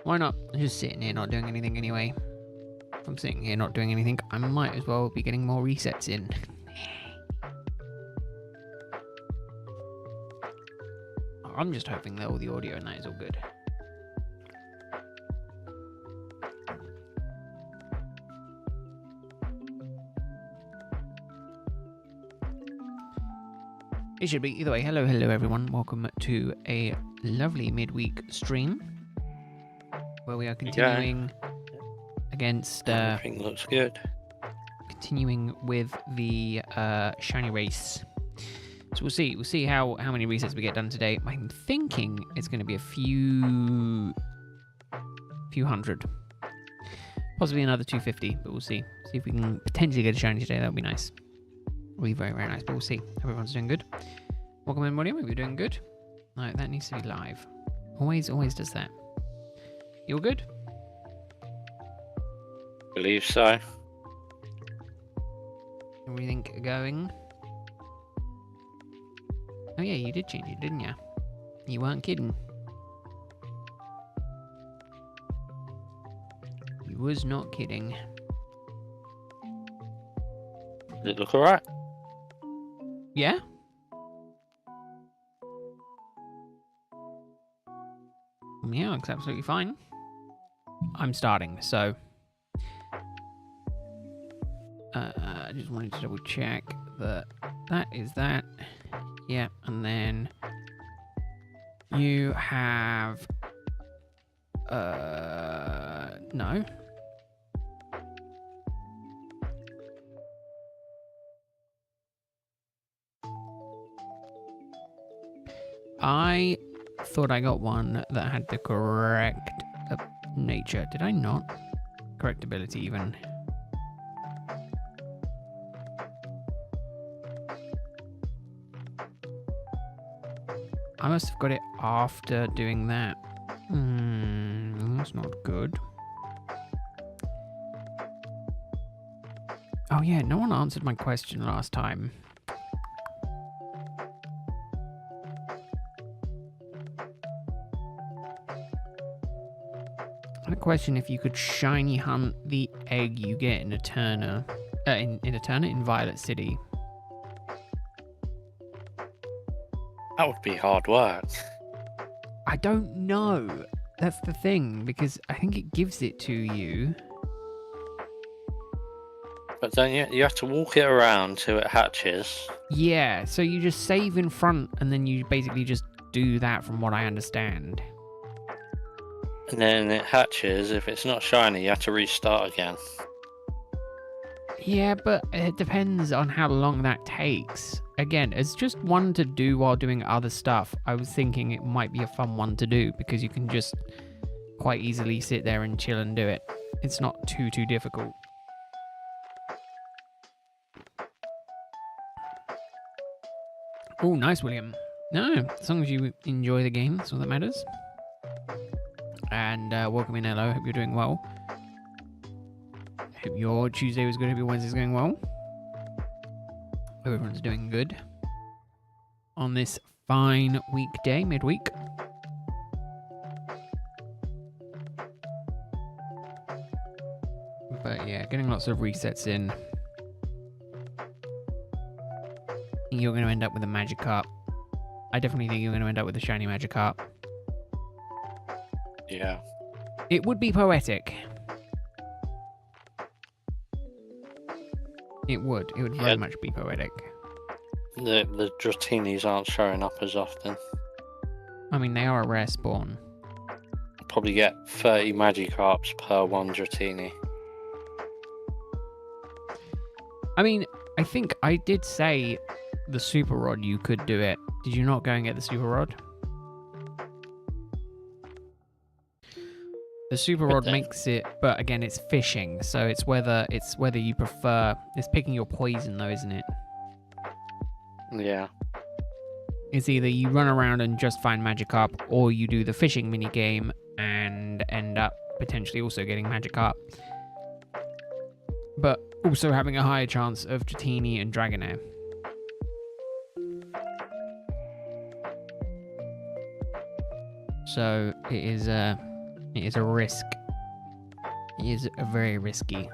Why not? I'm just sitting here not doing anything anyway. If I'm sitting here not doing anything, I might as well be getting more resets in. I'm just hoping that all the audio and that is all good. It should be. Either way, hello everyone. Welcome to a lovely midweek stream where we are continuing against... Everything looks good. Continuing with the shiny race. So we'll see. We'll see how many resets we get done today. I'm thinking it's going to be a few hundred. Possibly another 250, but we'll see. See if we can potentially get a shiny today. That would be nice. Will be very, very nice, but we'll see. Hope everyone's doing good. Welcome everybody. Hope you're doing good. No, that needs to be live. Always does that. You all good? Believe so. Everything going? Oh yeah, you did change it, didn't you? You weren't kidding. You was not kidding. Does it look alright? Yeah? Yeah, looks absolutely fine. I'm starting, so... I just wanted to double check that is that. Yeah, and then... You have... No. I thought I got one that had the correct nature. Did I not? Correct ability, even. I must have got it after doing that. That's not good. Oh yeah, no one answered my question last time. I had a question if you could shiny hunt the egg you get in Eterna, in Violet City. That would be hard work. I don't know. That's the thing, because I think it gives it to you. But then you have to walk it around till it hatches. Yeah, so you just save in front and then you basically just do that from what I understand. And then it hatches. If it's not shiny, you have to restart again. Yeah, but it depends on how long that takes. Again, it's just one to do while doing other stuff. I was thinking it might be a fun one to do because you can just quite easily sit there and chill and do it. It's not too difficult. Oh, nice, William. No, as long as you enjoy the game, that's all that matters. And welcome in, hello. Hope you're doing well. Hope your Tuesday was good. Hope your Wednesday's going well. Hope everyone's doing good on this fine weekday, midweek. But yeah, getting lots of resets in. You're going to end up with a Magikarp. I definitely think you're going to end up with a shiny Magikarp. Yeah. It would be poetic. It would very much be poetic. The Dratinis aren't showing up as often. I mean, they are a rare spawn. Probably get 30 Magikarps per one Dratini. I mean, I think I did say the Super Rod you could do it. Did you not go and get the Super Rod? The Super Rod makes it, but again, it's fishing, so it's whether you prefer. It's picking your poison, though, isn't it? Yeah. It's either you run around and just find Magikarp, or you do the fishing mini game and end up potentially also getting Magikarp, but also having a higher chance of Dratini and Dragonair. So it is It is a risk. It is very risky.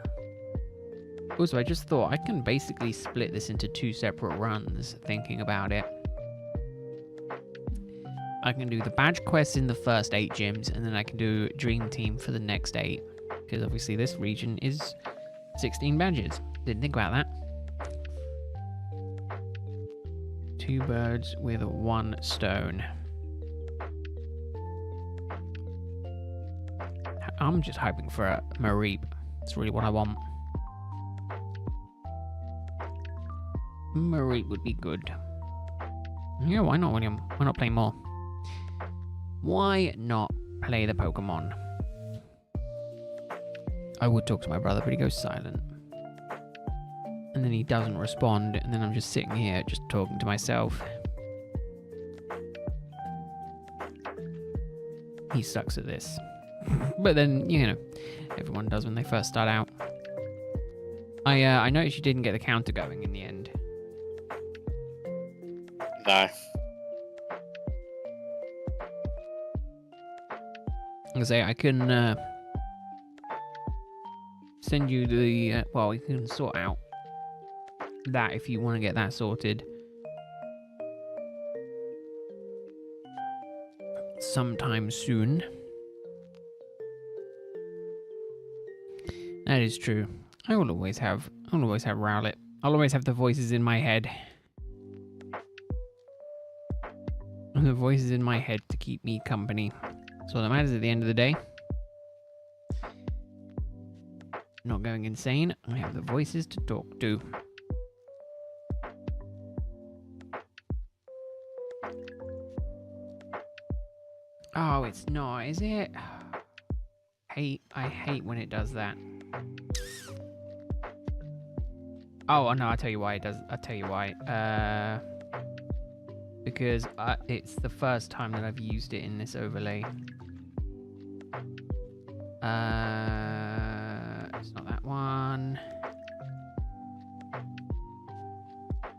Also, I just thought I can basically split this into 2 separate runs, thinking about it. I can do the badge quests in the first 8 gyms, and then I can do Dream Team for the next 8. Because obviously this region is 16 badges. Didn't think about that. 2 birds with 1 stone. I'm just hoping for a Mareep. That's really what I want. Mareep would be good. Yeah, why not, William? Why not play more? Why not play the Pokemon? I would talk to my brother, but he goes silent. And then he doesn't respond, and then I'm just sitting here just talking to myself. He sucks at this. But then, you know, everyone does when they first start out. I noticed you didn't get the counter going in the end. No. I say I can send you the well, you can sort out that if you want to get that sorted sometime soon. That is true. I will always have Rowlet. I'll always have the voices in my head. And the voices in my head to keep me company. That's all that matters at the end of the day. Not going insane. I have the voices to talk to. Oh, it's not, is it? I hate when it does that. Oh no, I'll tell you why it does. I'll tell you why. Because it's the first time that I've used it in this overlay. It's not that one.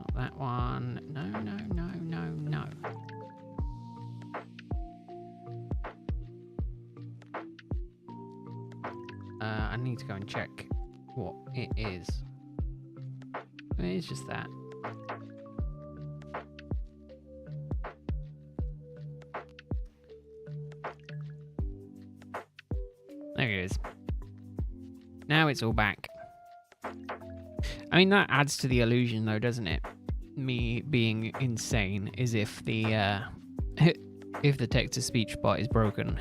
Not that one. No. I need to go and check what it is. It's just that. There it is. Now it's all back. I mean, that adds to the illusion though, doesn't it? Me being insane is if the if the text-to-speech bot is broken.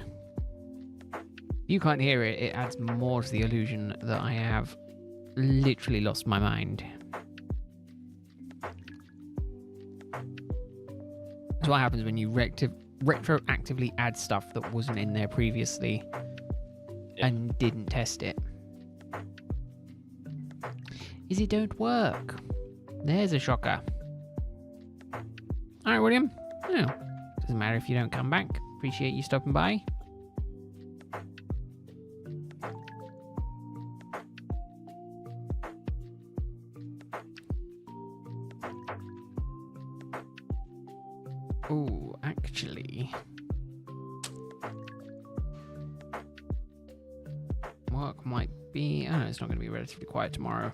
You can't hear it, it adds more to the illusion that I have literally lost my mind. That's what happens when you retroactively add stuff that wasn't in there previously and didn't test it. Is it don't work? There's a shocker. Alright, William. Oh, doesn't matter if you don't come back. Appreciate you stopping by. Oh, actually, work might be... Oh, it's not going to be relatively quiet tomorrow.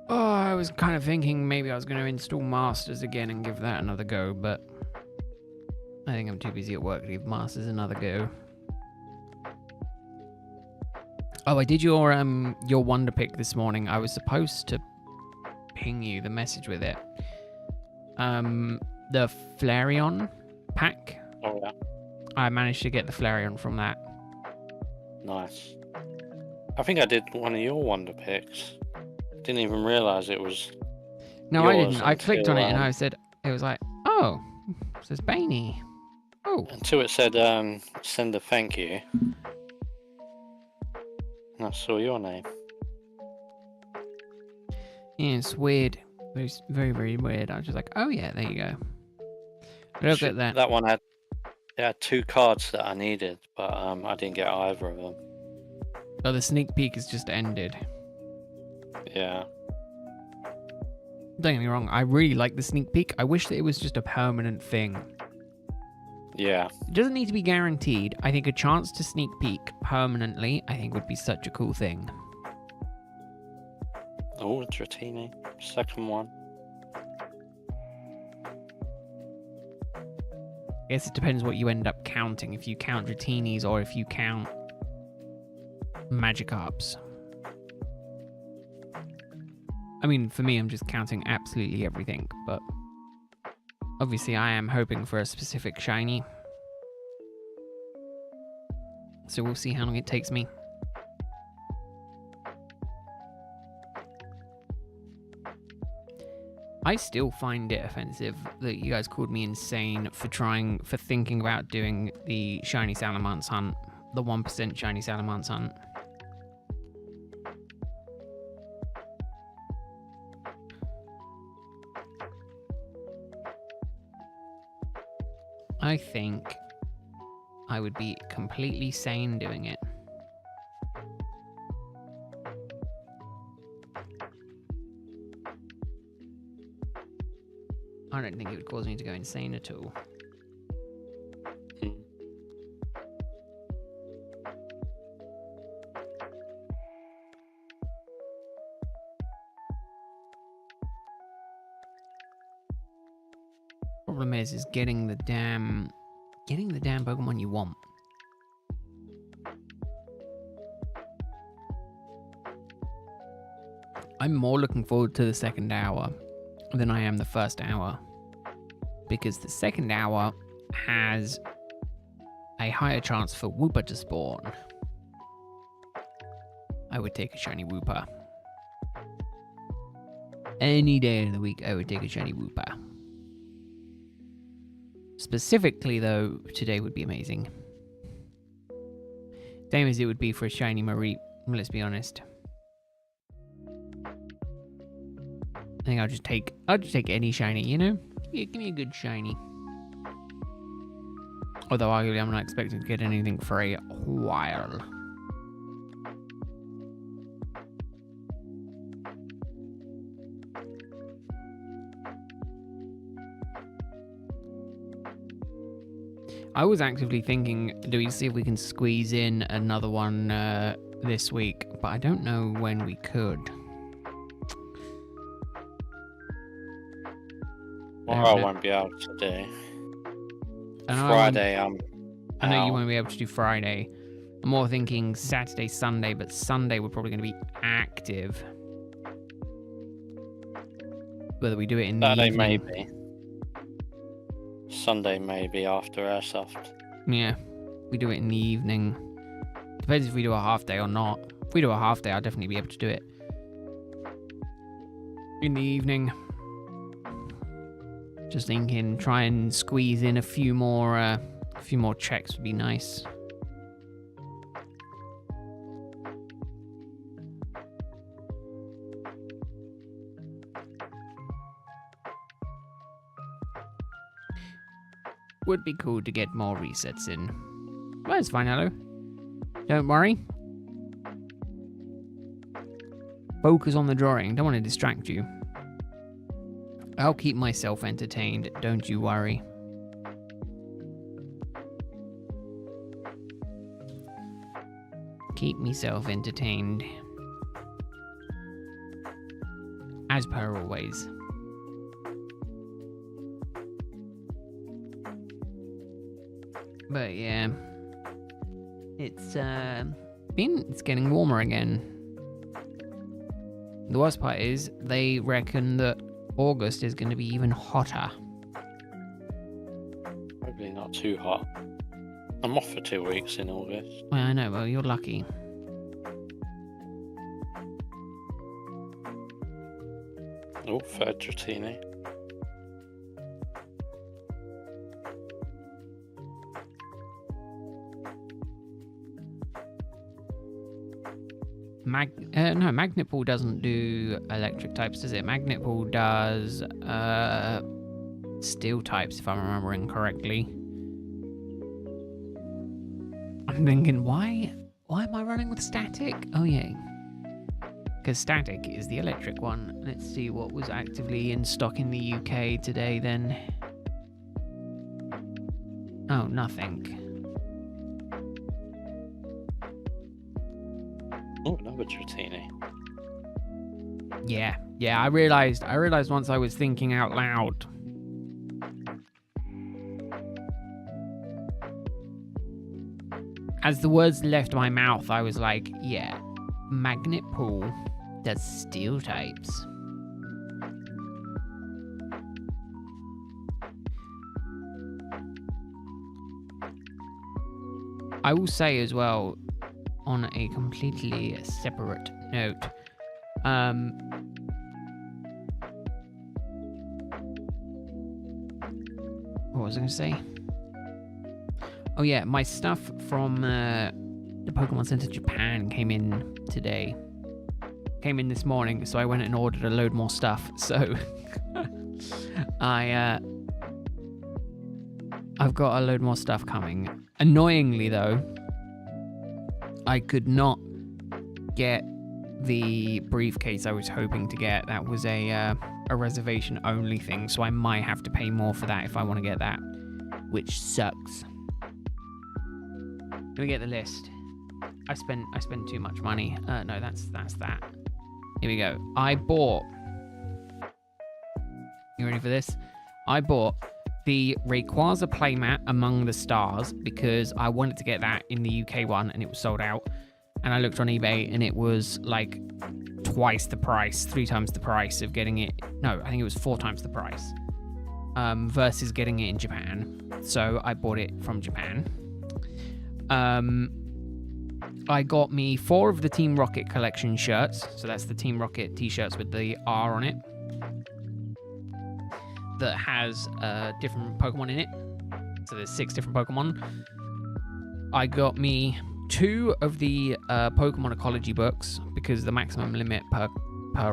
Oh, I was kind of thinking maybe I was going to install Masters again and give that another go, but I think I'm too busy at work to give Masters another go. Oh, I did your Wonder Pick this morning. I was supposed to ping you the message with it. The Flareon pack. Oh yeah. I managed to get the Flareon from that. Nice. I think I did one of your Wonder Picks. Didn't even realise it was. No, I didn't. I until, clicked on it and I said, it was like, oh, it says Bainey. Oh. Until it said, send a thank you. And I saw your name. Yeah, it's weird. It's very, very weird. I was just like, oh yeah, there you go. Look at that. That one had 2 cards that I needed, but I didn't get either of them. Oh, the sneak peek has just ended. Yeah. Don't get me wrong, I really like the sneak peek. I wish that it was just a permanent thing. Yeah. It doesn't need to be guaranteed. I think a chance to sneak peek permanently, I think, would be such a cool thing. Oh, Dratini. Second one. I guess it depends what you end up counting. If you count Dratinis or if you count Magikarps. I mean, for me, I'm just counting absolutely everything, but obviously I am hoping for a specific shiny. So we'll see how long it takes me. I still find it offensive that you guys called me insane for thinking about doing the shiny Salamence hunt, the 1% shiny Salamence hunt. I think I would be completely sane doing it. I don't think it would cause me to go insane at all. Problem is getting the damn Pokemon you want. I'm more looking forward to the second hour than I am the first hour, because the second hour has a higher chance for Wooper to spawn. I would take a shiny Wooper. Any day of the week, I would take a shiny Wooper. Specifically, though, today would be amazing. Same as it would be for a shiny Marie, let's be honest. I think I'll just take any shiny, you know? Yeah, give me a good shiny. Although arguably I'm not expecting to get anything for a while. I was actively thinking, do we see if we can squeeze in another one this week? But I don't know when we could. Well, I won't be able to do. Friday, I know you won't be able to do Friday. I'm more thinking Saturday, Sunday, but Sunday we're probably going to be active. Whether we do it in the Saturday, evening. maybe. Sunday, maybe after Airsoft. Yeah, we do it in the evening. Depends if we do a half day or not. If we do a half day, I'll definitely be able to do it in the evening. Just thinking, try and squeeze in a few more checks would be nice. Would be cool to get more resets in. Well, it's fine, hello. Don't worry. Focus on the drawing. Don't want to distract you. I'll keep myself entertained, don't you worry. Keep myself entertained. As per always. But yeah, it's getting warmer again. The worst part is they reckon that August is going to be even hotter. Probably not too hot. I'm off for 2 weeks in August. Well, I know, well, you're lucky. Oh, third Dratini. Magnet Ball doesn't do electric types, does it? Magnet Ball does steel types, if I'm remembering correctly. I'm thinking, why am I running with static? Oh yeah, because static is the electric one. Let's see what was actively in stock in the UK today then. Oh, nothing. Oh, another Dratini. Yeah, I realized once I was thinking out loud. As the words left my mouth, I was like, yeah, Magnet Pool does steel types. I will say as well, on a completely separate note, what was I going to say? Oh yeah, my stuff from the Pokemon Center Japan came in today. Came in this morning, so I went and ordered a load more stuff. So I've got a load more stuff coming. Annoyingly though, I could not get the briefcase I was hoping to get. That was a reservation only thing, so I might have to pay more for that if I want to get that, which sucks. Let me get the list. I spent too much money. No, that's that. Here we go. I bought. You ready for this? I bought the Rayquaza playmat Among the Stars because I wanted to get that in the UK one and it was sold out. And I looked on eBay and it was like twice the price, 3 times the price of getting it. No, I think it was 4 times the price versus getting it in Japan. So I bought it from Japan. I got me 4 of the Team Rocket collection shirts. So that's the Team Rocket t-shirts with the R on it. That has different Pokemon in it. So there's 6 different Pokemon. I got me 2 of the Pokemon Ecology books because the maximum limit per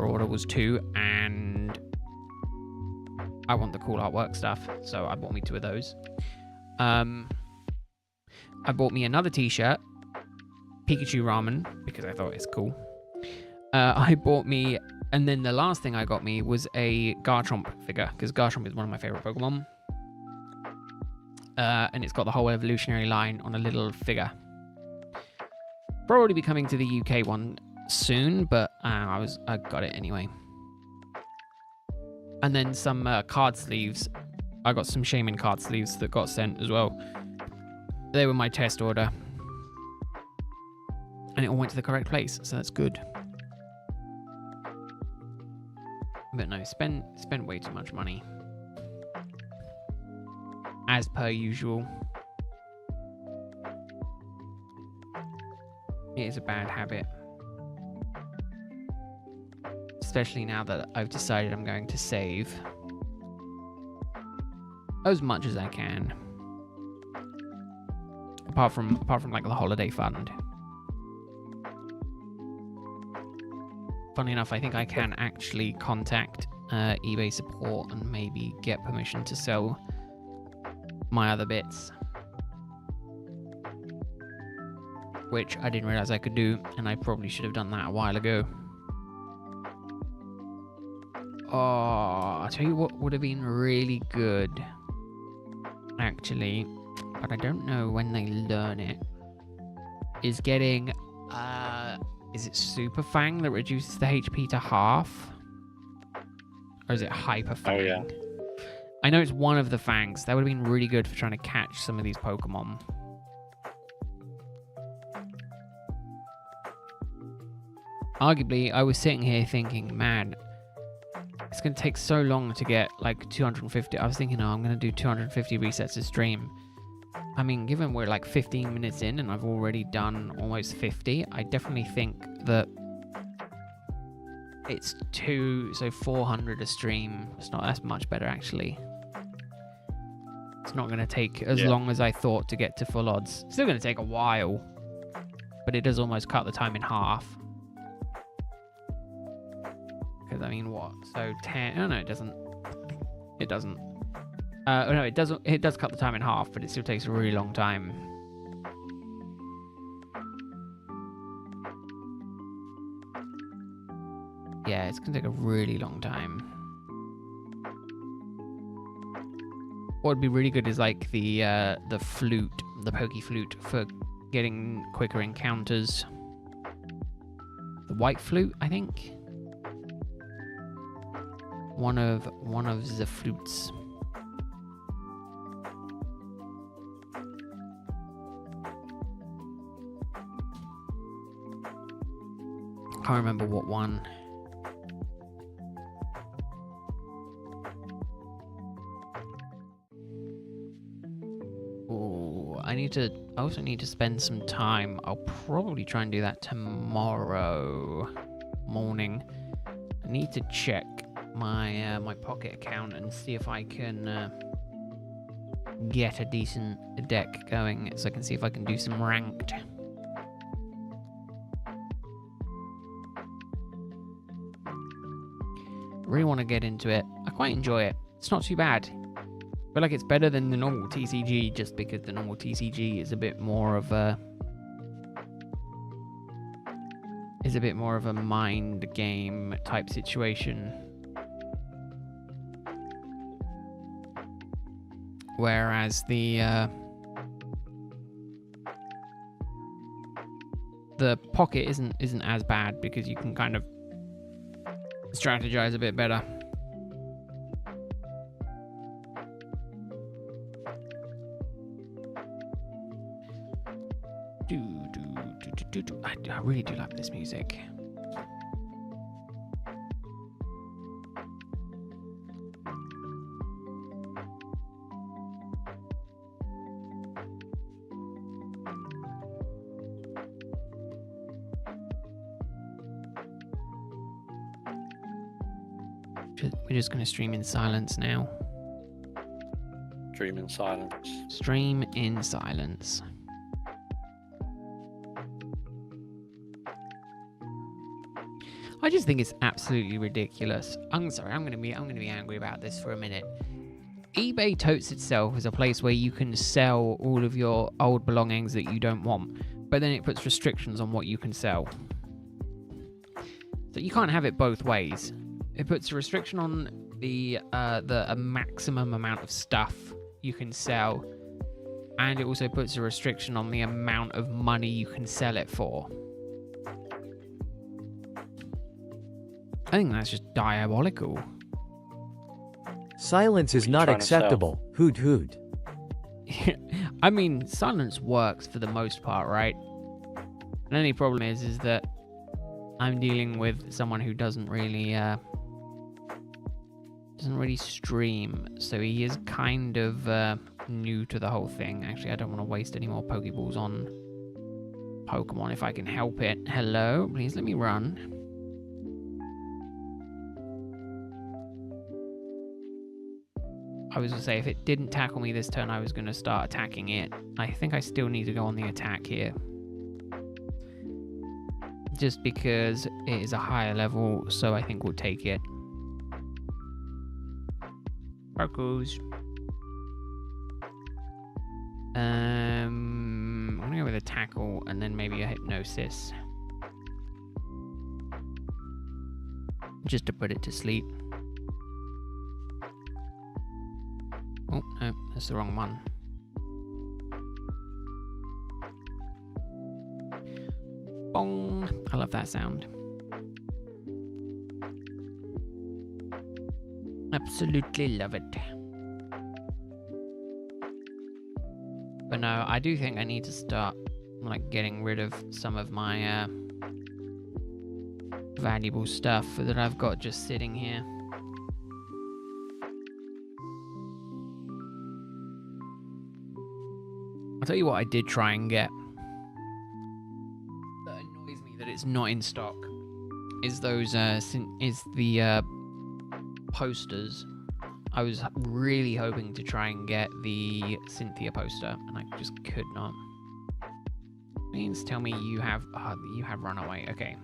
order was 2, and I want the cool artwork stuff, so I bought me 2 of those. I bought me another t-shirt, Pikachu Ramen, because I thought it's cool. I bought me, and then the last thing I got me was a Garchomp figure, because Garchomp is one of my favorite Pokemon. And it's got the whole evolutionary line on a little figure. Probably be coming to the UK one soon, but I got it anyway. And then some card sleeves. I got some Shaman card sleeves that got sent as well. They were my test order. And it all went to the correct place, so that's good. But no, spent way too much money. As per usual. It is a bad habit. Especially now that I've decided I'm going to save as much as I can. Apart from like the holiday fund. Funny enough, I think I can actually contact eBay support and maybe get permission to sell my other bits. Which I didn't realize I could do, and I probably should have done that a while ago. Oh, I'll tell you what would have been really good, actually, but I don't know when they learn it, is getting, is it Super Fang that reduces the HP to half? Or is it Hyper Fang? Oh, yeah. I know it's one of the Fangs. That would have been really good for trying to catch some of these Pokemon. Arguably, I was sitting here thinking, man, it's going to take so long to get like 250. I was thinking, oh, I'm going to do 250 resets a stream. I mean, given we're like 15 minutes in and I've already done almost 50, I definitely think that it's 400 a stream. It's not as much better, actually. It's not going to take as long as I thought to get to full odds. It's still going to take a while, but it does almost cut the time in half. Because, I mean, what? So 10... Oh, no, it doesn't. It doesn't. No, it doesn't. It does cut the time in half, but it still takes a really long time. Yeah, it's going to take a really long time. What would be really good is like the flute, the pokey flute for getting quicker encounters. The white flute, I think. One of the flutes. Can't remember what one. Oh, I also need to spend some time. I'll probably try and do that tomorrow morning. I need to check my my Pocket account and see if I can get a decent deck going, so I can see if I can do some ranked. Really want to get into it. I quite enjoy it. It's not too bad. I feel like it's better than the normal TCG, just because the normal TCG is a bit more of a mind game type situation. Whereas the Pocket isn't as bad, because you can kind of strategize a bit better. I really do like this music. We're just going to stream in silence now. Stream in silence. Stream in silence. I just think it's absolutely ridiculous. I'm sorry, I'm gonna be angry about this for a minute. eBay totes itself as a place where you can sell all of your old belongings that you don't want, but then it puts restrictions on what you can sell. So you can't have it both ways. It puts a restriction on the maximum amount of stuff you can sell, and it also puts a restriction on the amount of money you can sell it for. I think that's just diabolical. Silence is not acceptable. Hoot hoot. I mean, silence works for the most part, right? And the only problem is that I'm dealing with someone who doesn't really stream, so he is kind of new to the whole thing. Actually, I don't want to waste any more Pokeballs on Pokemon if I can help it. Hello, please let me run. I was going to say, if it didn't tackle me this turn, I was going to start attacking it. I think I still need to go on the attack here. Just because it is a higher level, so I think we'll take it. Sparkles. I'm going to go with a tackle and then maybe a hypnosis. Just to put it to sleep. Oh, no, that's the wrong one. Bong! I love that sound. Absolutely love it. But no, I do think I need to start, like, getting rid of some of my valuable stuff that I've got just sitting here. I'll tell you what I did try and get that annoys me that it's not in stock is those the posters. I was really hoping to try and get the Cynthia poster, and I just could not. Means tell me you have Runaway. Okay.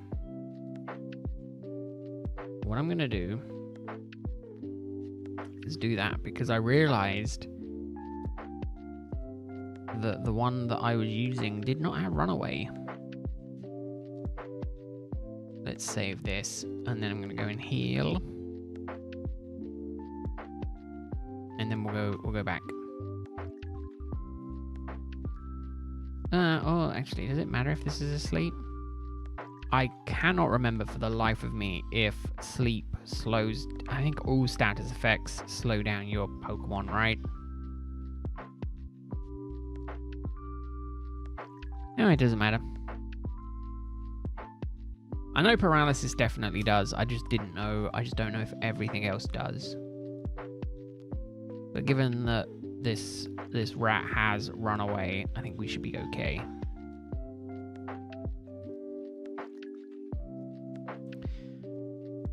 What I'm gonna do is do that, because I realized that the one that I was using did not have Runaway. Let's save this, and then I'm gonna go and heal, and then we'll go go back. Oh, actually, does it matter if this is asleep? I cannot remember for the life of me if sleep slows... I think all status effects slow down your Pokemon, right? No, it doesn't matter. I know paralysis definitely does. I just didn't know. I just don't know if everything else does. But given that this rat has run away, I think we should be okay.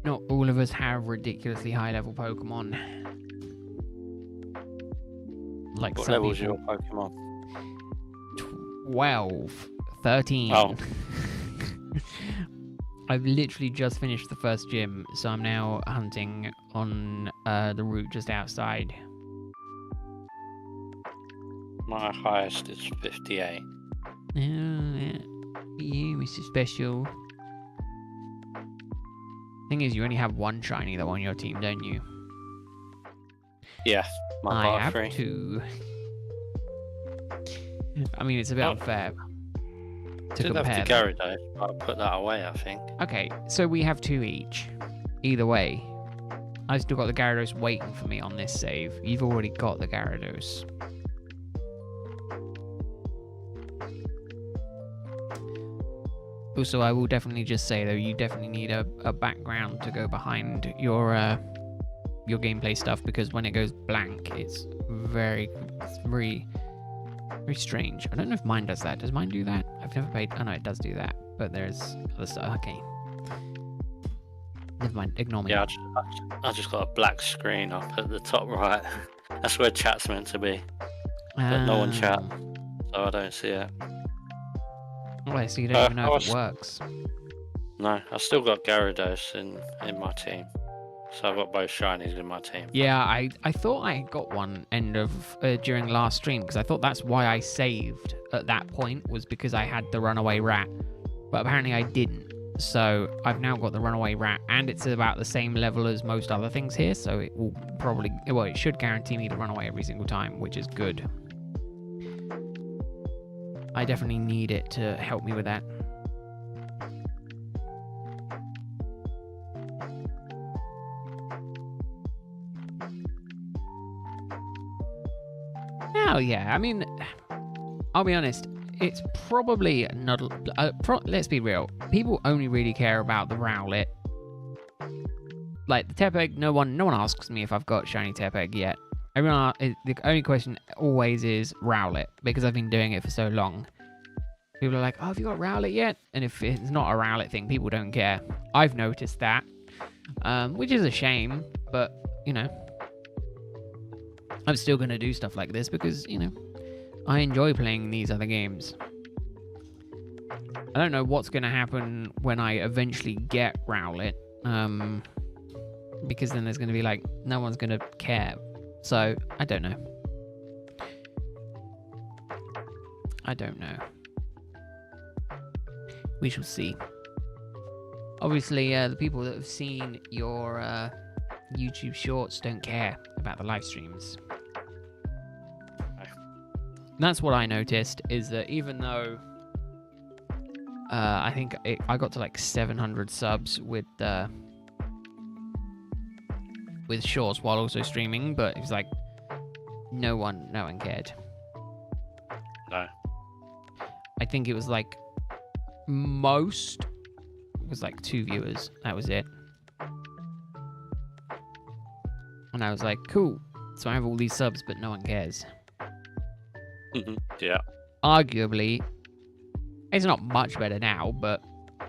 Not all of us have ridiculously high level Pokemon. Like What some level is people. your Pokemon? 12, 13. Oh. I've literally just finished the first gym, so I'm now hunting on the route just outside. My highest is 58. Oh, yeah. You, Mr. Special. Thing is, you only have one shiny though on your team, don't you? Yeah, my I bar have 3. 2. I mean, it's a bit unfair to Did have compare the them. Gyarados, but I put that away, I think. Okay, so we have 2 each. Either way, I've still got the Gyarados waiting for me on this save. You've already got the Gyarados. Also, I will definitely just say though, you definitely need a background to go behind your gameplay stuff, because when it goes blank, it's very strange. I don't know if mine does that. Does mine do that? I've never played. Oh no, it does do that. But there's other stuff. Okay. Never mind. Ignore me. Yeah, I just got a black screen up at the top right. That's where chat's meant to be. But no one chat, so I don't see it. Well, so you don't even know if it I works. No, I still got Gyarados in my team. So I've got both shinies in my team. Yeah, I thought I got one end of during last stream, because I thought that's why I saved at that point, was because I had the runaway rat. But apparently I didn't. So I've now got the runaway rat, and it's about the same level as most other things here, so it will probably, well, it should guarantee me to run away every single time, which is good. I definitely need it to help me with that. Oh yeah, I mean, I'll be honest, it's probably not... let's be real, people only really care about the Rowlet. Like, the Tepeg, no one asks me if I've got shiny Tepeg yet. The only question always is Rowlet, because I've been doing it for so long. People are like, oh, have you got Rowlet yet? And if it's not a Rowlet thing, people don't care. I've noticed that, which is a shame, but, you know, I'm still going to do stuff like this because, you know, I enjoy playing these other games. I don't know what's going to happen when I eventually get Rowlet, because then there's going to be like, no one's going to care. So, I don't know. I don't know. We shall see. Obviously, the people that have seen your YouTube shorts don't care about the live streams. That's what I noticed, is that even though I think I got to like 700 subs with shorts while also streaming, but it was like no one cared. No. I think it was like most was like 2 viewers. That was it. And I was like, cool. So I have all these subs, but no one cares. Yeah. Arguably, it's not much better now,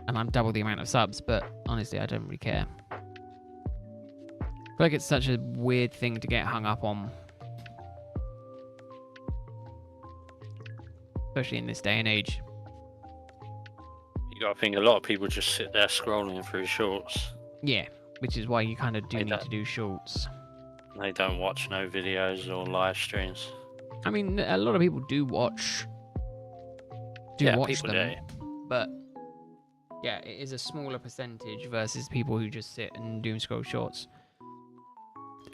and I'm double the amount of subs, but honestly, I don't really care. I feel like it's such a weird thing to get hung up on. Especially in this day and age. You gotta think a lot of people just sit there scrolling through shorts. Yeah, which is why you kind of do need to do shorts. They don't watch no videos or live streams. I mean, a lot of people do watch people them, do. but yeah, it is a smaller percentage versus people who just sit and doom scroll shorts.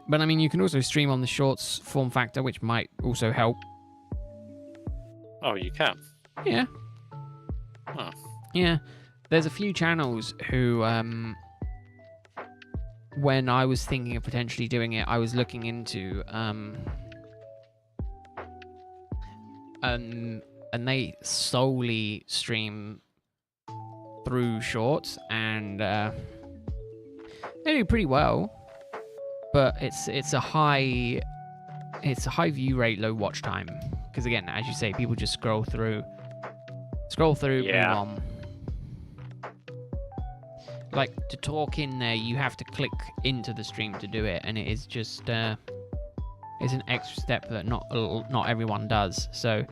But I mean, you can also stream on the shorts form factor, which might also help. Oh, you can? Yeah. Oh. Yeah. There's a few channels who, when I was thinking of potentially doing it, I was looking into, and they solely stream through shorts, and they do pretty well. But it's a high view rate, low watch time. Because again, as you say, people just scroll through, Yeah. move on. Like, to talk in there, you have to click into the stream to do it, and it is just it's an extra step that not everyone does. So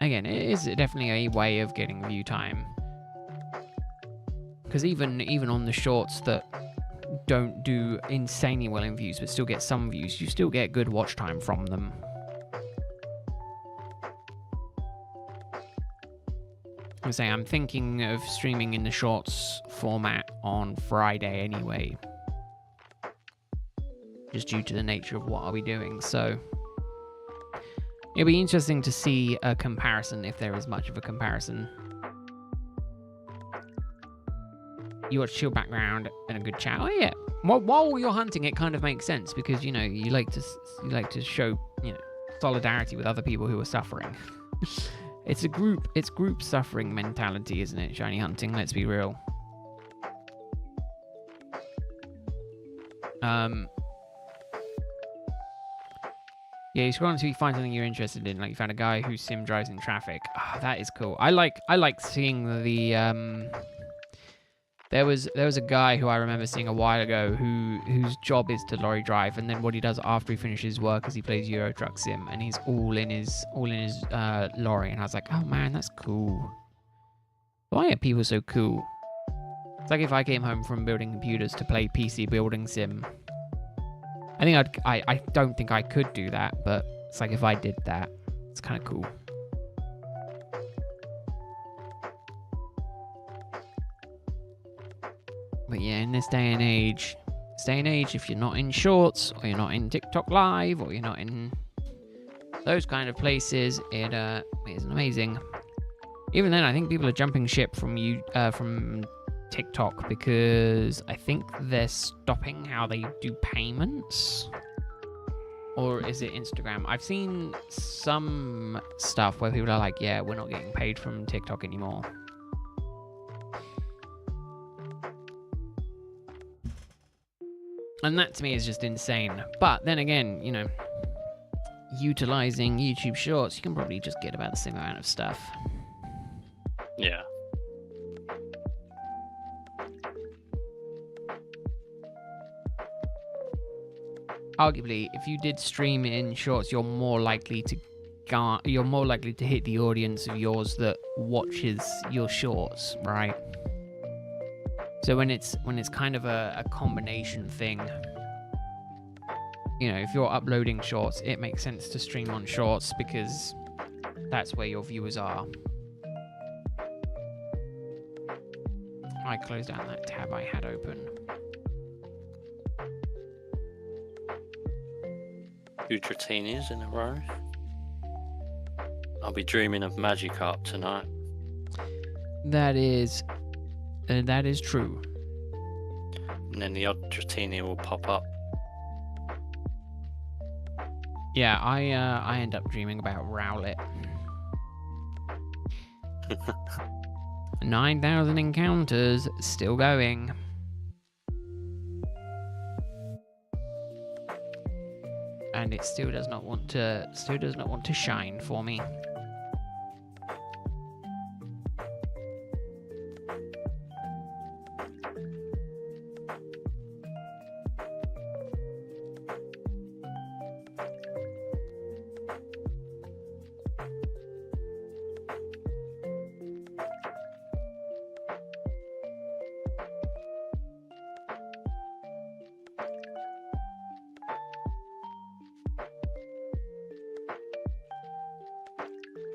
again, it is definitely a way of getting view time. Because even on the shorts that don't do insanely well in views but still get some views, you still get good watch time from them. I'm thinking of streaming in the shorts format on Friday anyway, just due to the nature of what I'll be doing. So it'll be interesting to see a comparison, if there is much of a comparison. You watch chill background and a good chat. Oh yeah. While you're hunting, it kind of makes sense because you like to show solidarity with other people who are suffering. It's group suffering mentality, isn't it? Shiny hunting. Let's be real. Yeah, you scroll until you find something you're interested in. Like you found a guy whose sim drives in traffic. Oh, that is cool. I like seeing the There was a guy who I remember seeing a while ago whose job is to lorry drive, and then what he does after he finishes work is he plays Euro Truck Sim, and he's all in his lorry, and I was like, oh man, that's cool. Why are people so cool? It's like if I came home from building computers to play PC building sim. I don't think I could do that, but it's like if I did that, it's kind of cool. But yeah, in this day and age, if you're not in shorts, or you're not in TikTok Live, or you're not in those kind of places, it isn't amazing. Even then, I think people are jumping ship from TikTok because I think they're stopping how they do payments. Or is it Instagram? I've seen some stuff where people are like, yeah, we're not getting paid from TikTok anymore. And that to me is just insane. But then again, utilizing YouTube Shorts, you can probably just get about the same amount of stuff. Yeah. Arguably, if you did stream in Shorts, you're more likely to hit the audience of yours that watches your Shorts, right? So when it's kind of a combination thing, if you're uploading Shorts, it makes sense to stream on Shorts because that's where your viewers are. I closed down that tab I had open. 2 Tratinis in a row. I'll be dreaming of Magikarp tonight. That is true. And then the odd Dratini will pop up. Yeah, I end up dreaming about Rowlet. 9,000 encounters, still going. And it still does not want to shine for me.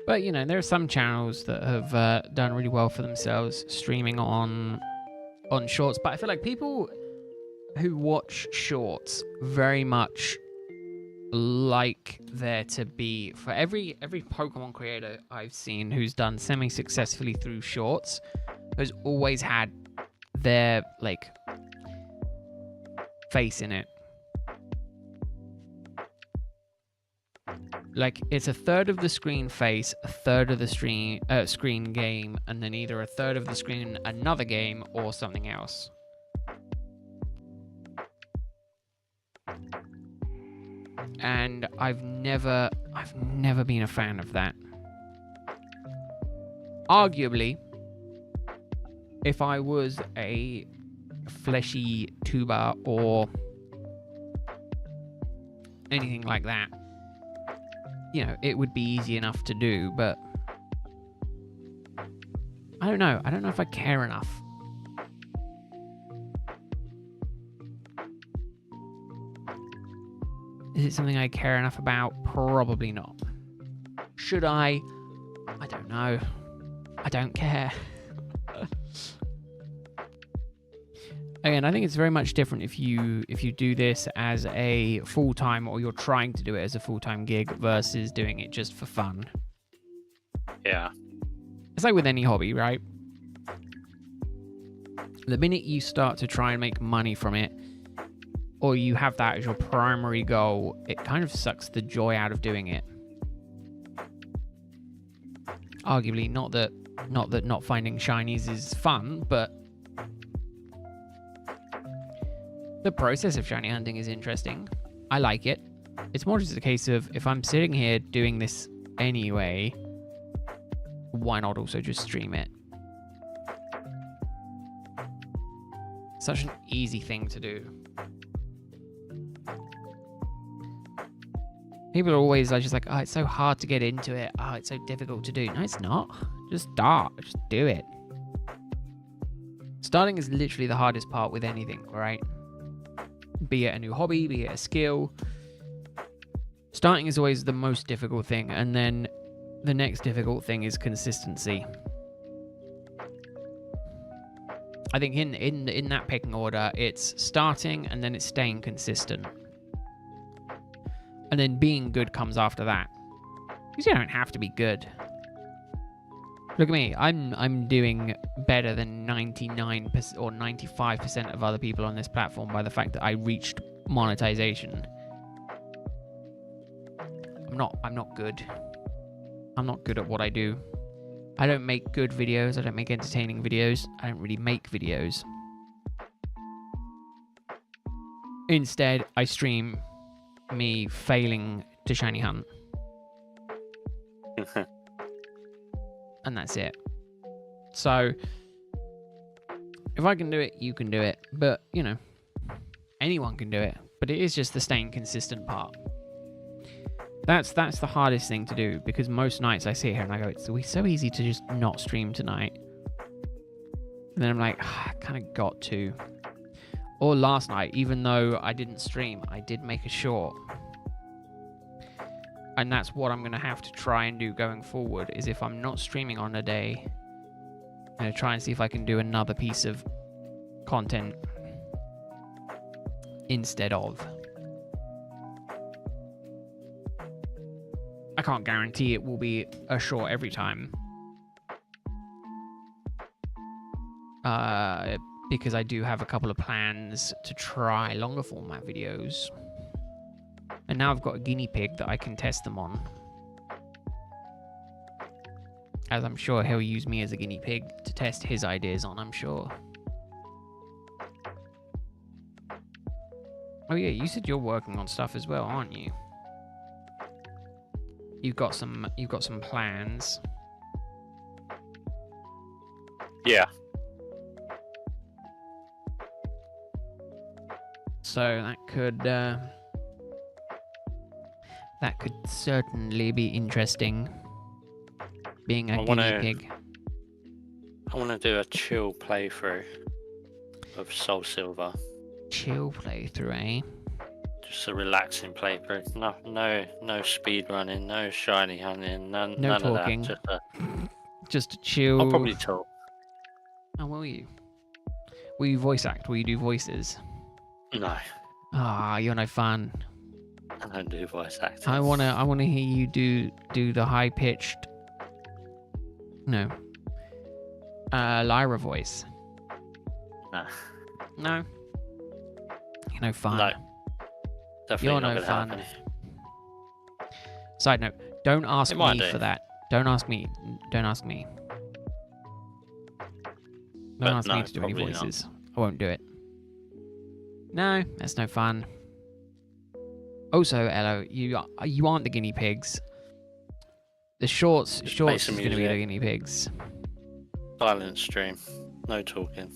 But, there are some channels that have done really well for themselves streaming on Shorts. But I feel like people who watch shorts very much like there to be, for every Pokemon creator I've seen who's done semi-successfully through shorts, has always had their like face in it. Like, it's a third of the screen face, a third of the screen game, and then either a third of the screen another game or something else. And I've never been a fan of that. Arguably, if I was a fleshy tuber or anything like that, you know, it would be easy enough to do, but I don't know. I don't know if I care enough. Is it something I care enough about? Probably not. Should I? I don't know. I don't care. Again, I think it's very much different if you do this as a full-time, or you're trying to do it as a full-time gig, versus doing it just for fun. Yeah. It's like with any hobby, right? The minute you start to try and make money from it, or you have that as your primary goal, it kind of sucks the joy out of doing it. Arguably, not that not finding shinies is fun, but the process of shiny hunting is interesting. I like it. It's more just a case of, if I'm sitting here doing this anyway, why not also just stream it? Such an easy thing to do. People are always just like, oh, it's so hard to get into it. Oh, it's so difficult to do. No, it's not. Just start. Just do it. Starting is literally the hardest part with anything, right? Be it a new hobby, be it a skill. Starting is always the most difficult thing, and then the next difficult thing is consistency. I think in that pecking order, it's starting, and then it's staying consistent. And then being good comes after that. Because you don't have to be good. Look at me. I'm doing better than 99% or 95% of other people on this platform by the fact that I reached monetization. I'm not good. I'm not good at what I do. I don't make good videos. I don't make entertaining videos. I don't really make videos. Instead, I stream me failing to shiny hunt. And that's it. So, if I can do it, you can do it. But, you know, anyone can do it. But it is just the staying consistent part. That's the hardest thing to do, because most nights I sit here and I go, it's so easy to just not stream tonight. And then I'm like, I kind of got to. Or last night, even though I didn't stream, I did make a short. And that's what I'm going to have to try and do going forward, is if I'm not streaming on a day, I'm going to try and see if I can do another piece of content instead of. I can't guarantee it will be a short every time. Because I do have a couple of plans to try longer format videos. And now I've got a guinea pig that I can test them on. As I'm sure he'll use me as a guinea pig to test his ideas on, I'm sure. Oh yeah, you said you're working on stuff as well, aren't you? You've got some plans. Yeah. So that could certainly be interesting. Being a guinea pig. I want to do a chill playthrough of Soul Silver. Chill playthrough, eh? Just a relaxing playthrough. No speed running, no shiny hunting, none talking. Of that. Just a chill. I'll probably talk. Oh, will you? Will you voice act? Will you do voices? No, Ah, you're no fun. I don't do voice acting. I wanna hear you do the high pitched. No. Lyra voice. No, No. You're no fun. no, definitely You're not no going to fun. happen. Side note: don't ask It might me do. for that. Don't ask me. Don't ask me. Don't But ask no, me to do any probably not. voices. I won't do it. No, that's no fun. Also, Elo, you aren't the guinea pigs. The shorts Just is play going some to be the music. guinea pigs. Silent stream, no talking.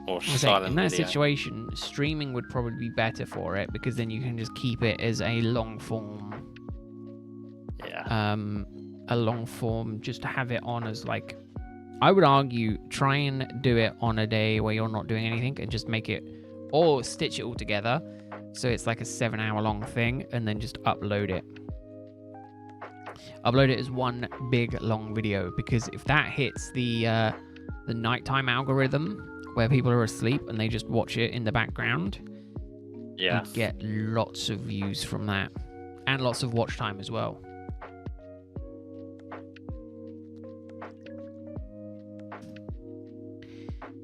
Or I was saying, silent in that video. situation, streaming would probably be better for it because then you can just keep it as a long form. Yeah. A long form, just to have it on as like. I would argue try and do it on a day where you're not doing anything and just make it, or stitch it all together so it's like a 7-hour long thing and then just upload it. Upload it as one big long video, because if that hits the nighttime algorithm where people are asleep and they just watch it in the background, Yeah. you get lots of views from that and lots of watch time as well.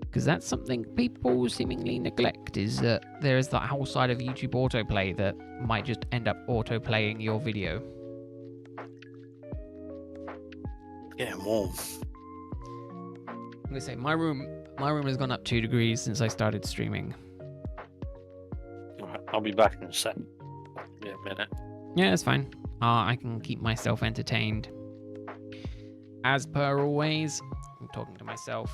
Because that's something people seemingly neglect, is that there is that whole side of YouTube autoplay that might just end up autoplaying your video. Getting warm. I'm gonna say my room has gone up 2 degrees since I started streaming. Alright, I'll be back in a sec. Be a minute. Yeah, that's fine. I can keep myself entertained. As per always, I'm talking to myself.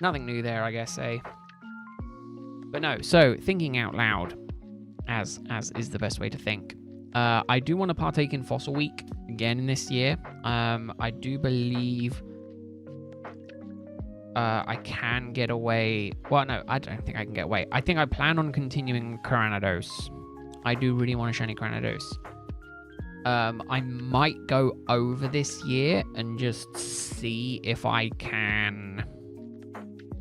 Nothing new there, I guess, eh? But no, so thinking out loud, as is the best way to think. I do want to partake in Fossil Week again this year. I do believe I can get away. Well, no, I don't think I can get away. I think I plan on continuing Cranados. I do really want a shiny Cranados. I might go over this year and just see if I can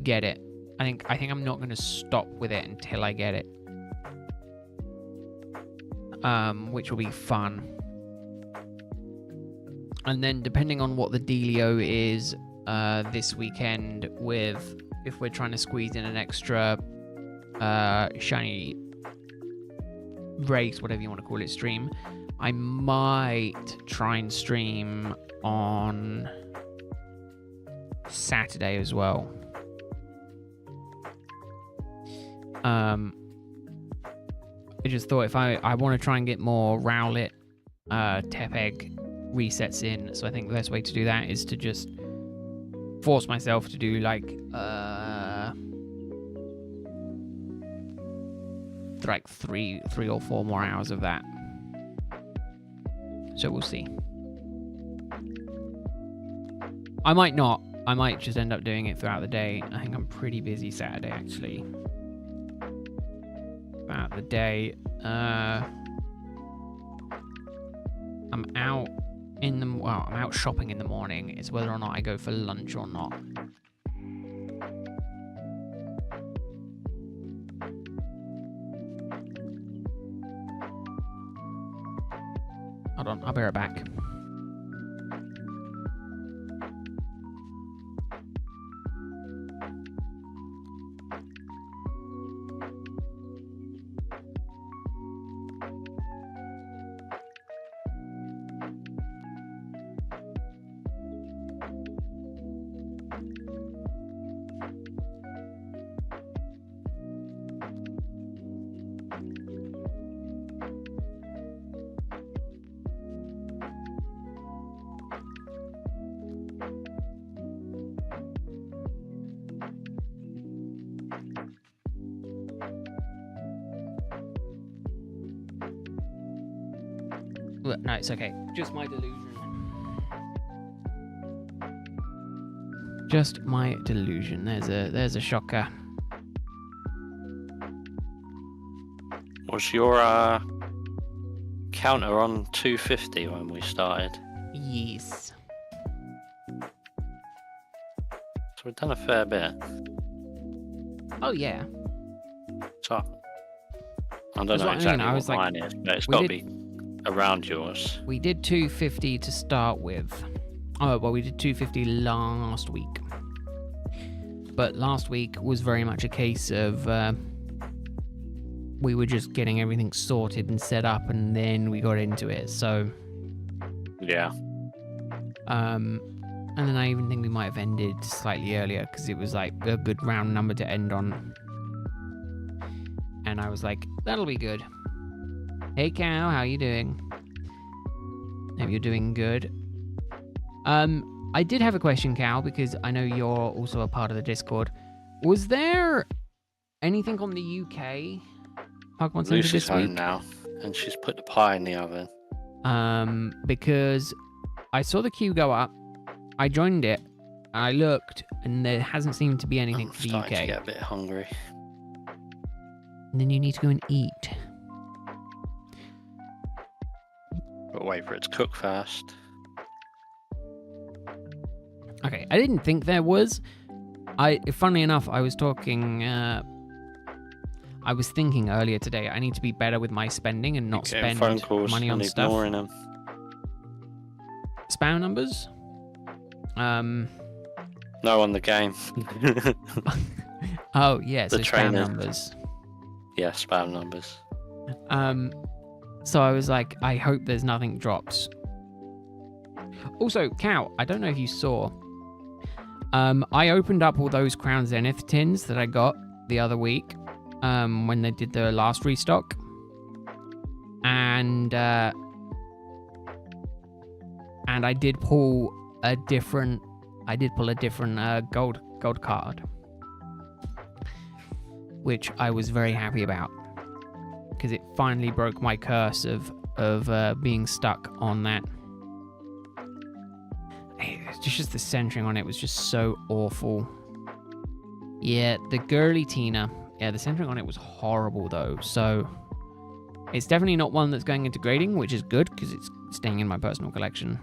get it. I think I'm not going to stop with it until I get it. Which will be fun. And then depending on what the dealio is this weekend, with if we're trying to squeeze in an extra shiny race, whatever you want to call it, stream, I might try and stream on Saturday as well. I just thought if I want to try and get more Rowlet, Tepeg resets in, so I think the best way to do that is to just force myself to do like 3 or 4 more hours of that. So we'll see. I might not. I might just end up doing it throughout the day. I think I'm pretty busy Saturday actually. Throughout the day, I'm out I'm out shopping in the morning. It's whether or not I go for lunch or not. Hold on, I'll be right back. No, it's okay. Just my delusion. Just my delusion. There's a shocker. Was your counter on 250 when we started? Yes. So we've done a fair bit. Oh yeah. So I don't That's know what I mean, exactly I was what like, mine is, but it's we got to did- be around yours. We did 250 to start with. Oh, well, we did 250 last week. But last week was very much a case of we were just getting everything sorted and set up, and then we got into it. So, Yeah. and then I even think we might have ended slightly earlier because it was like a good round number to end on. And I was like, that'll be good. Hey, Cow, how you doing? Hope you're doing good. I did have a question, Cal, because I know you're also a part of the Discord. Was there anything on the UK Pokemon Center Lucy's this home week? now, and she's put the pie in the oven. Because I saw the queue go up, I joined it, I looked, and there hasn't seemed to be anything I'm for the starting UK. to get a bit hungry. And then you need to go and eat. But wait for it to cook first. Okay, I didn't think there was. Funnily enough, I was talking. I was thinking earlier today. I need to be better with my spending and not Getting spend phone calls money on and stuff. ignoring them. Spam numbers. No, on the game. Oh yeah, so The spam trainer. numbers. Yeah, spam numbers. So I was like, I hope there's nothing drops. Also, Cow, I don't know if you saw. I opened up all those Crown Zenith tins that I got the other week, when they did the last restock, and I did pull a different. Gold card, which I was very happy about because it finally broke my curse of being stuck on that. It's just the centering on it was just so awful. Yeah, the girly Tina. Yeah, the centering on it was horrible though. So it's definitely not one that's going into grading, which is good because it's staying in my personal collection.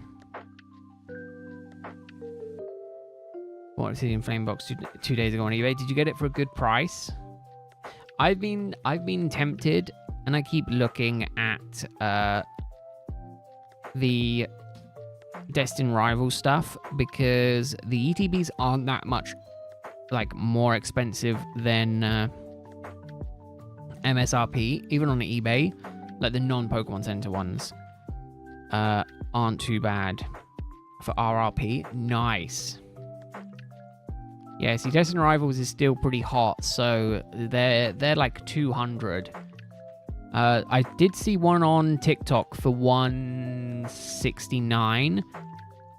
What was it in Flamebox 2 days ago on eBay? Did you get it for a good price? I've been tempted, and I keep looking at the Destin Rival stuff because the ETBs aren't that much like more expensive than MSRP, even on eBay. Like the non-Pokemon Center ones aren't too bad for RRP. Nice. Yeah, see, Destin Rivals is still pretty hot, so they're like 200. I did see one on TikTok for 169,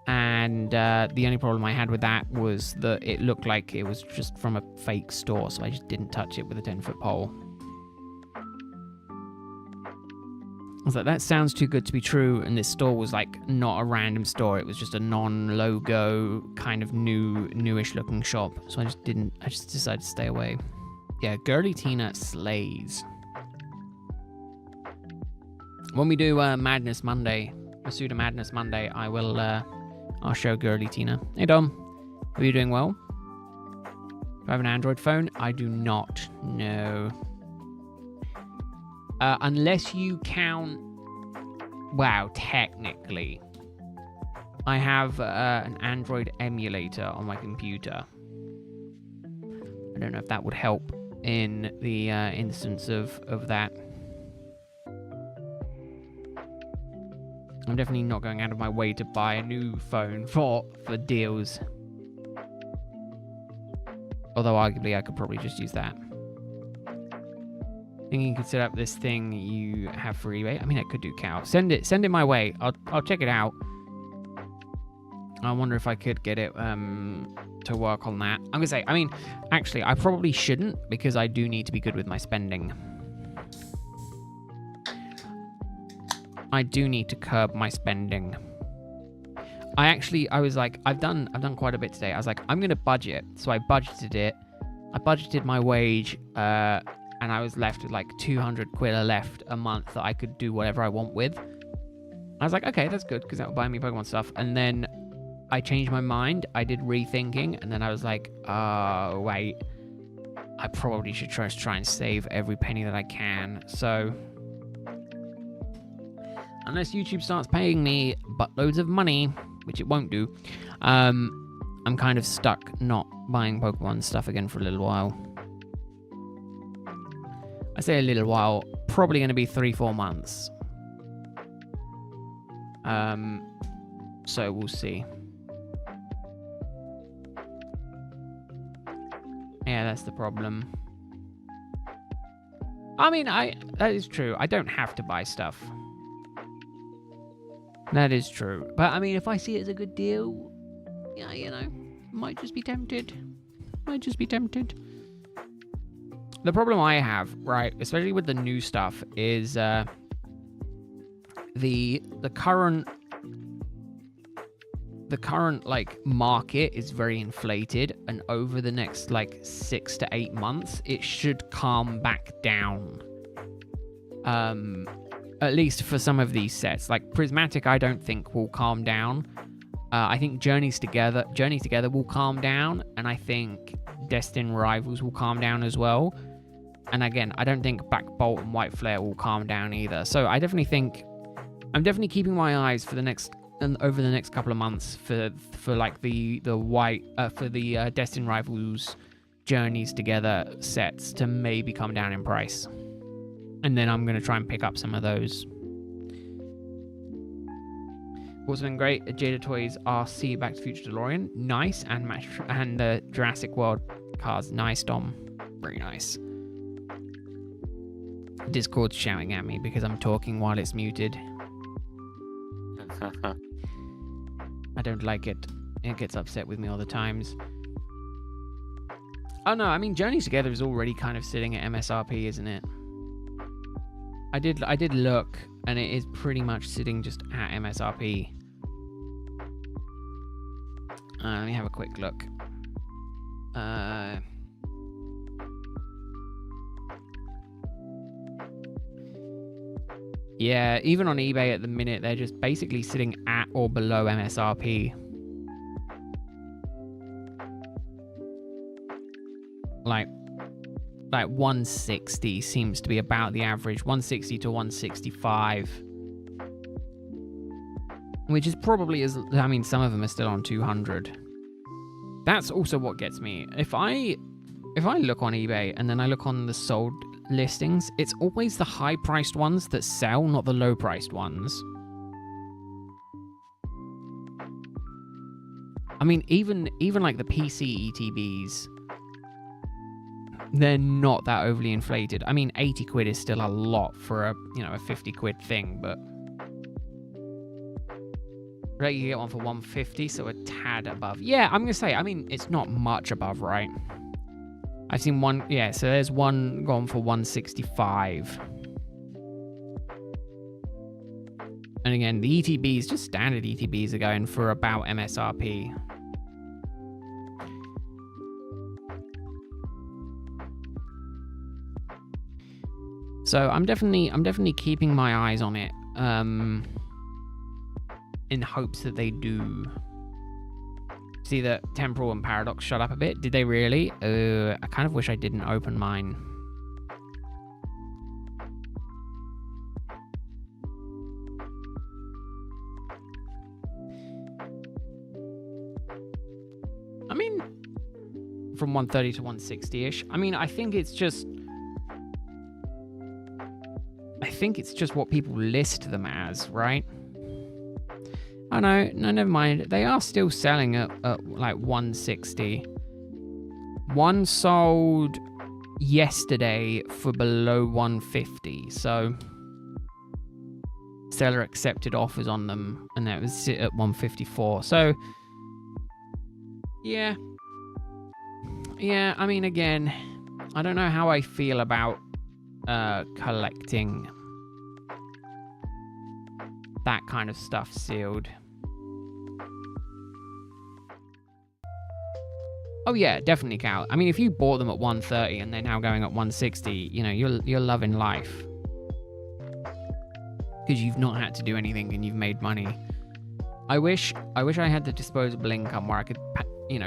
and the only problem I had with that was that it looked like it was just from a fake store, so I just didn't touch it with a 10-foot pole. I was like, that sounds too good to be true, and this store was like not a random store. It was just a non-logo kind of newish looking shop. So I just decided to stay away. Yeah, Girly Tina slays. When we do Madness Monday, Masuda Madness Monday, I'll show Girly Tina. Hey Dom, are you doing well? Do I have an Android phone? I do not. No. Unless you count... Wow, technically. I have an Android emulator on my computer. I don't know if that would help in the instance of that. I'm definitely not going out of my way to buy a new phone for deals. Although arguably I could probably just use that. Thinking you could set up this thing you have for eBay. I mean, I could do Cow. Send it my way. I'll check it out. I wonder if I could get it to work on that. I'm gonna say, I mean, actually, I probably shouldn't because I do need to be good with my spending. I do need to curb my spending. I was like, I've done quite a bit today. I was like, I'm gonna budget. So I budgeted it. I budgeted my wage. And I was left with like 200 quid left a month that I could do whatever I want with. I was like, okay, that's good because that will buy me Pokemon stuff. And then I changed my mind. I did rethinking, and then I was like, oh wait, I probably should try and save every penny that I can. So unless YouTube starts paying me buttloads of money, which it won't do, I'm kind of stuck not buying Pokemon stuff again for a little while. I say a little while, probably going to be 3-4 months. So we'll see. Yeah, that's the problem. I mean, that is true. I don't have to buy stuff. That is true. But I mean, if I see it as a good deal, yeah, you know, might just be tempted. Might just be tempted. The problem I have, right, especially with the new stuff, is the current like market is very inflated, and over the next like 6 to 8 months it should calm back down, at least for some of these sets. Like Prismatic I don't think will calm down. I think Journeys Together will calm down, and I think Destined Rivals will calm down as well. And again, I don't think Black Bolt and White Flare will calm down either. So I definitely think I'm definitely keeping my eyes for the next over the next couple of months for like the Destined Rivals Journeys Together sets to maybe come down in price, and then I'm gonna try and pick up some of those. What's been great? Jada Toys RC Back to the Future DeLorean, nice, and the Jurassic World cars, nice, Dom, very nice. Discord's shouting at me because I'm talking while it's muted. I don't like it. It gets upset with me all the times. Oh no, I mean Journeys Together is already kind of sitting at MSRP, isn't it? I did look, and it is pretty much sitting just at MSRP. Let me have a quick look. Yeah, even on eBay at the minute, they're just basically sitting at or below MSRP. Like 160 seems to be about the average, 160 to 165. Which is probably, I mean, some of them are still on 200. That's also what gets me. If I look on eBay and then I look on the sold listings, it's always the high-priced ones that sell, not the low-priced ones. I mean, even like the PC ETBs, they're not that overly inflated. I mean, 80 quid is still a lot for a 50 quid thing, but right, you get one for 150, so a tad above. Yeah, I'm gonna say, I mean, it's not much above, right? I've seen one, yeah, so there's one gone for 165. And again, the ETBs, just standard ETBs, are going for about MSRP. So I'm definitely keeping my eyes on it, in hopes that they do. See that Temporal and Paradox shut up a bit? Did they really? I kind of wish I didn't open mine. I mean, from 130 to 160-ish. I mean, I think it's just what people list them as, right? Oh no, never mind. They are still selling at like 160. One sold yesterday for below 150, so seller accepted offers on them, and that was sit at 154. So yeah. I mean, again, I don't know how I feel about collecting that kind of stuff sealed. Oh yeah, definitely, Cal. I mean, if you bought them at 130 and they're now going at 160, you're loving life, because you've not had to do anything and you've made money. I wish I had the disposable income where I could,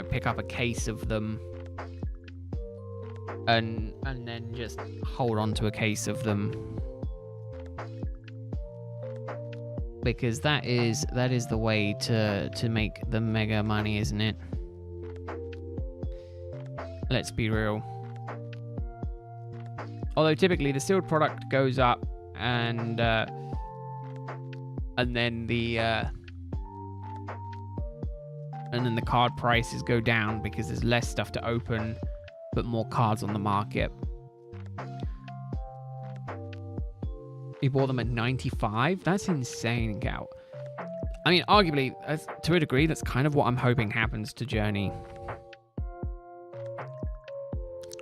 pick up a case of them and then just hold on to a case of them, because that is the way to make the mega money, isn't it? Let's be real. Although typically the sealed product goes up, and then the card prices go down because there's less stuff to open, but more cards on the market. You bought them at 95? That's insane, Gal. I mean, arguably, to a degree, that's kind of what I'm hoping happens to Journey.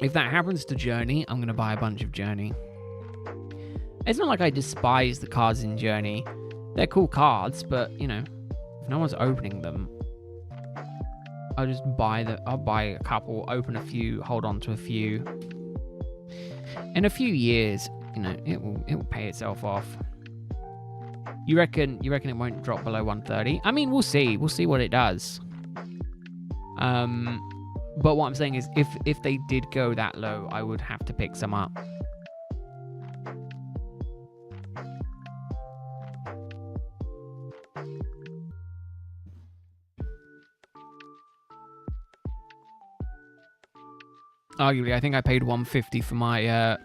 If that happens to Journey, I'm going to buy a bunch of Journey. It's not like I despise the cards in Journey. They're cool cards, but, you know, if no one's opening them, I'll just buy I'll buy a couple, open a few, hold on to a few. In a few years, you know, it will pay itself off. You reckon it won't drop below 130? I mean, we'll see. We'll see what it does. But what I'm saying is, if they did go that low, I would have to pick some up. Arguably, I think I paid $150 for my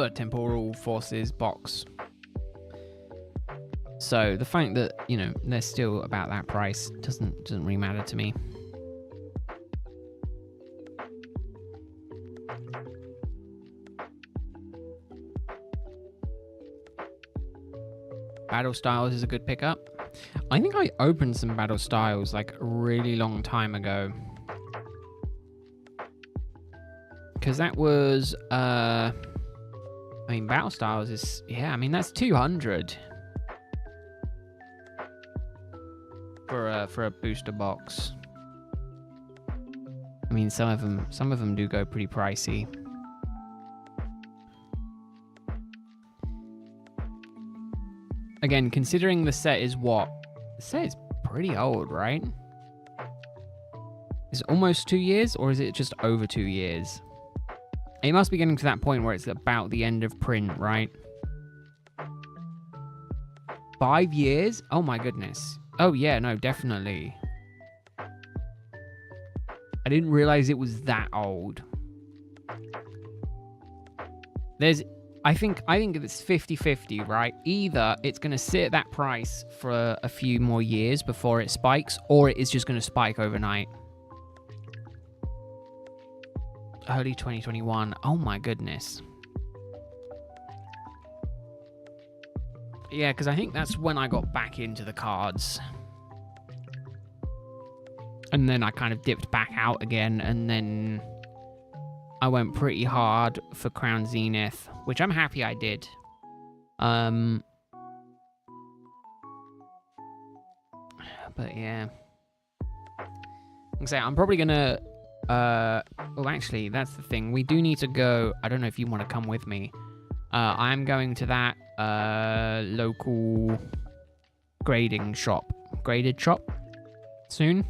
temporal forces box. So the fact that, you know, they're still about that price doesn't really matter to me. Battle Styles is a good pickup. I think I opened some Battle Styles like a really long time ago. Because that was, I mean, Battle Styles is, yeah, I mean, that's 200 for a booster box. I mean, some of them do go pretty pricey. Again, considering the set is what? The set is pretty old, right? Is it almost 2 years, or is it just over 2 years? It must be getting to that point where it's about the end of print, right? 5 years? Oh my goodness. Oh yeah, no, definitely. I didn't realize it was that old. I think it's 50-50, right? Either it's going to sit at that price for a few more years before it spikes, or it is just going to spike overnight. Early 2021. Oh my goodness. Yeah, because I think that's when I got back into the cards. And then I kind of dipped back out again, and then I went pretty hard for Crown Zenith, which I'm happy I did. But yeah. I'm probably gonna well, actually, that's the thing. We do need to go. I don't know if you want to come with me. I'm going to that local graded shop soon.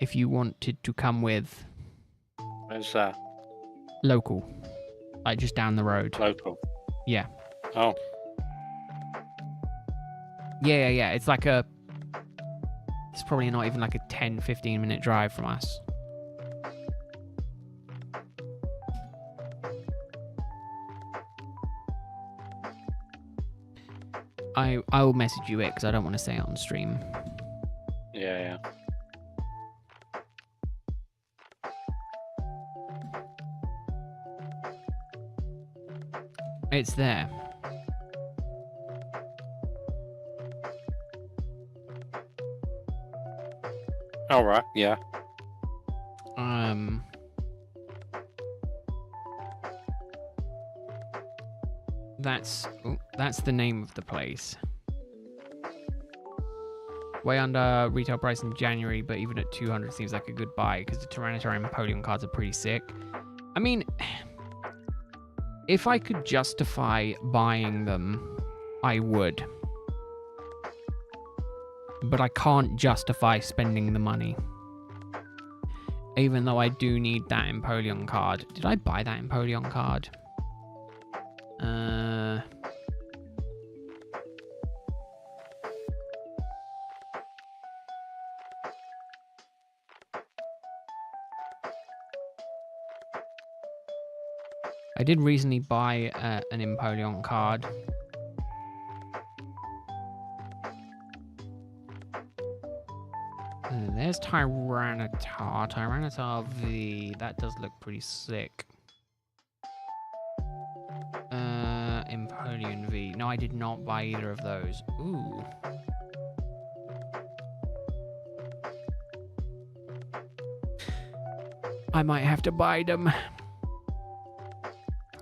If you wanted to come with. Where's that? Local. Like just down the road. Local? Yeah. Oh. Yeah. It's like it's probably not even like a 10-15 minute drive from us. I will message you it because I don't want to say it on stream. Yeah. It's there. All right. Yeah. That's the name of the place. Way under retail price in January, but even at 200 seems like a good buy because the Tyranitar and Napoleon cards are pretty sick. I mean, if I could justify buying them, I would. but I can't justify spending the money. Even though I do need that Empoleon card. Did I buy that Empoleon card? I did recently buy an Empoleon card. There's Tyranitar. Tyranitar V. That does look pretty sick. Empoleon V. No, I did not buy either of those. Ooh. I might have to buy them.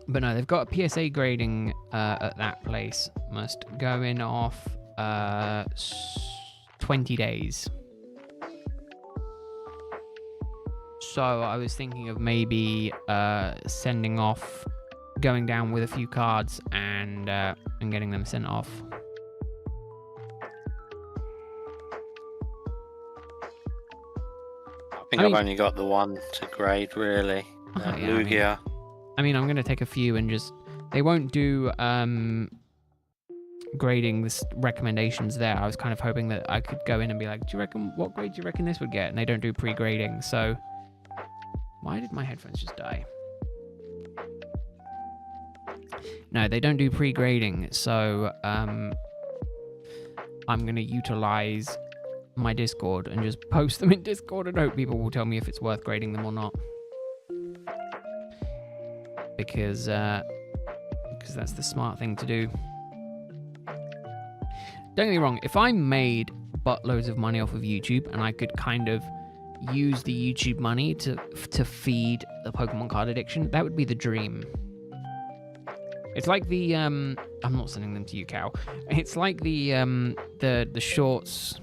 But no, they've got a PSA grading at that place. Must go in off 20 days. So I was thinking of maybe sending off, going down with a few cards and getting them sent off. I think I've only got the one to grade, really. Lugia. I mean, I'm going to take a few and just... They won't do grading recommendations there. I was kind of hoping that I could go in and be like, what grade do you reckon this would get? And they don't do pre-grading, so... Why did my headphones just die? No, they don't do pre-grading, so I'm going to utilize my Discord and just post them in Discord and hope people will tell me if it's worth grading them or not. Because that's the smart thing to do. Don't get me wrong, if I made buttloads of money off of YouTube and I could kind of use the YouTube money to feed the Pokemon card addiction, that would be the dream. It's like the I'm not sending them to you, Cal. It's like the shorts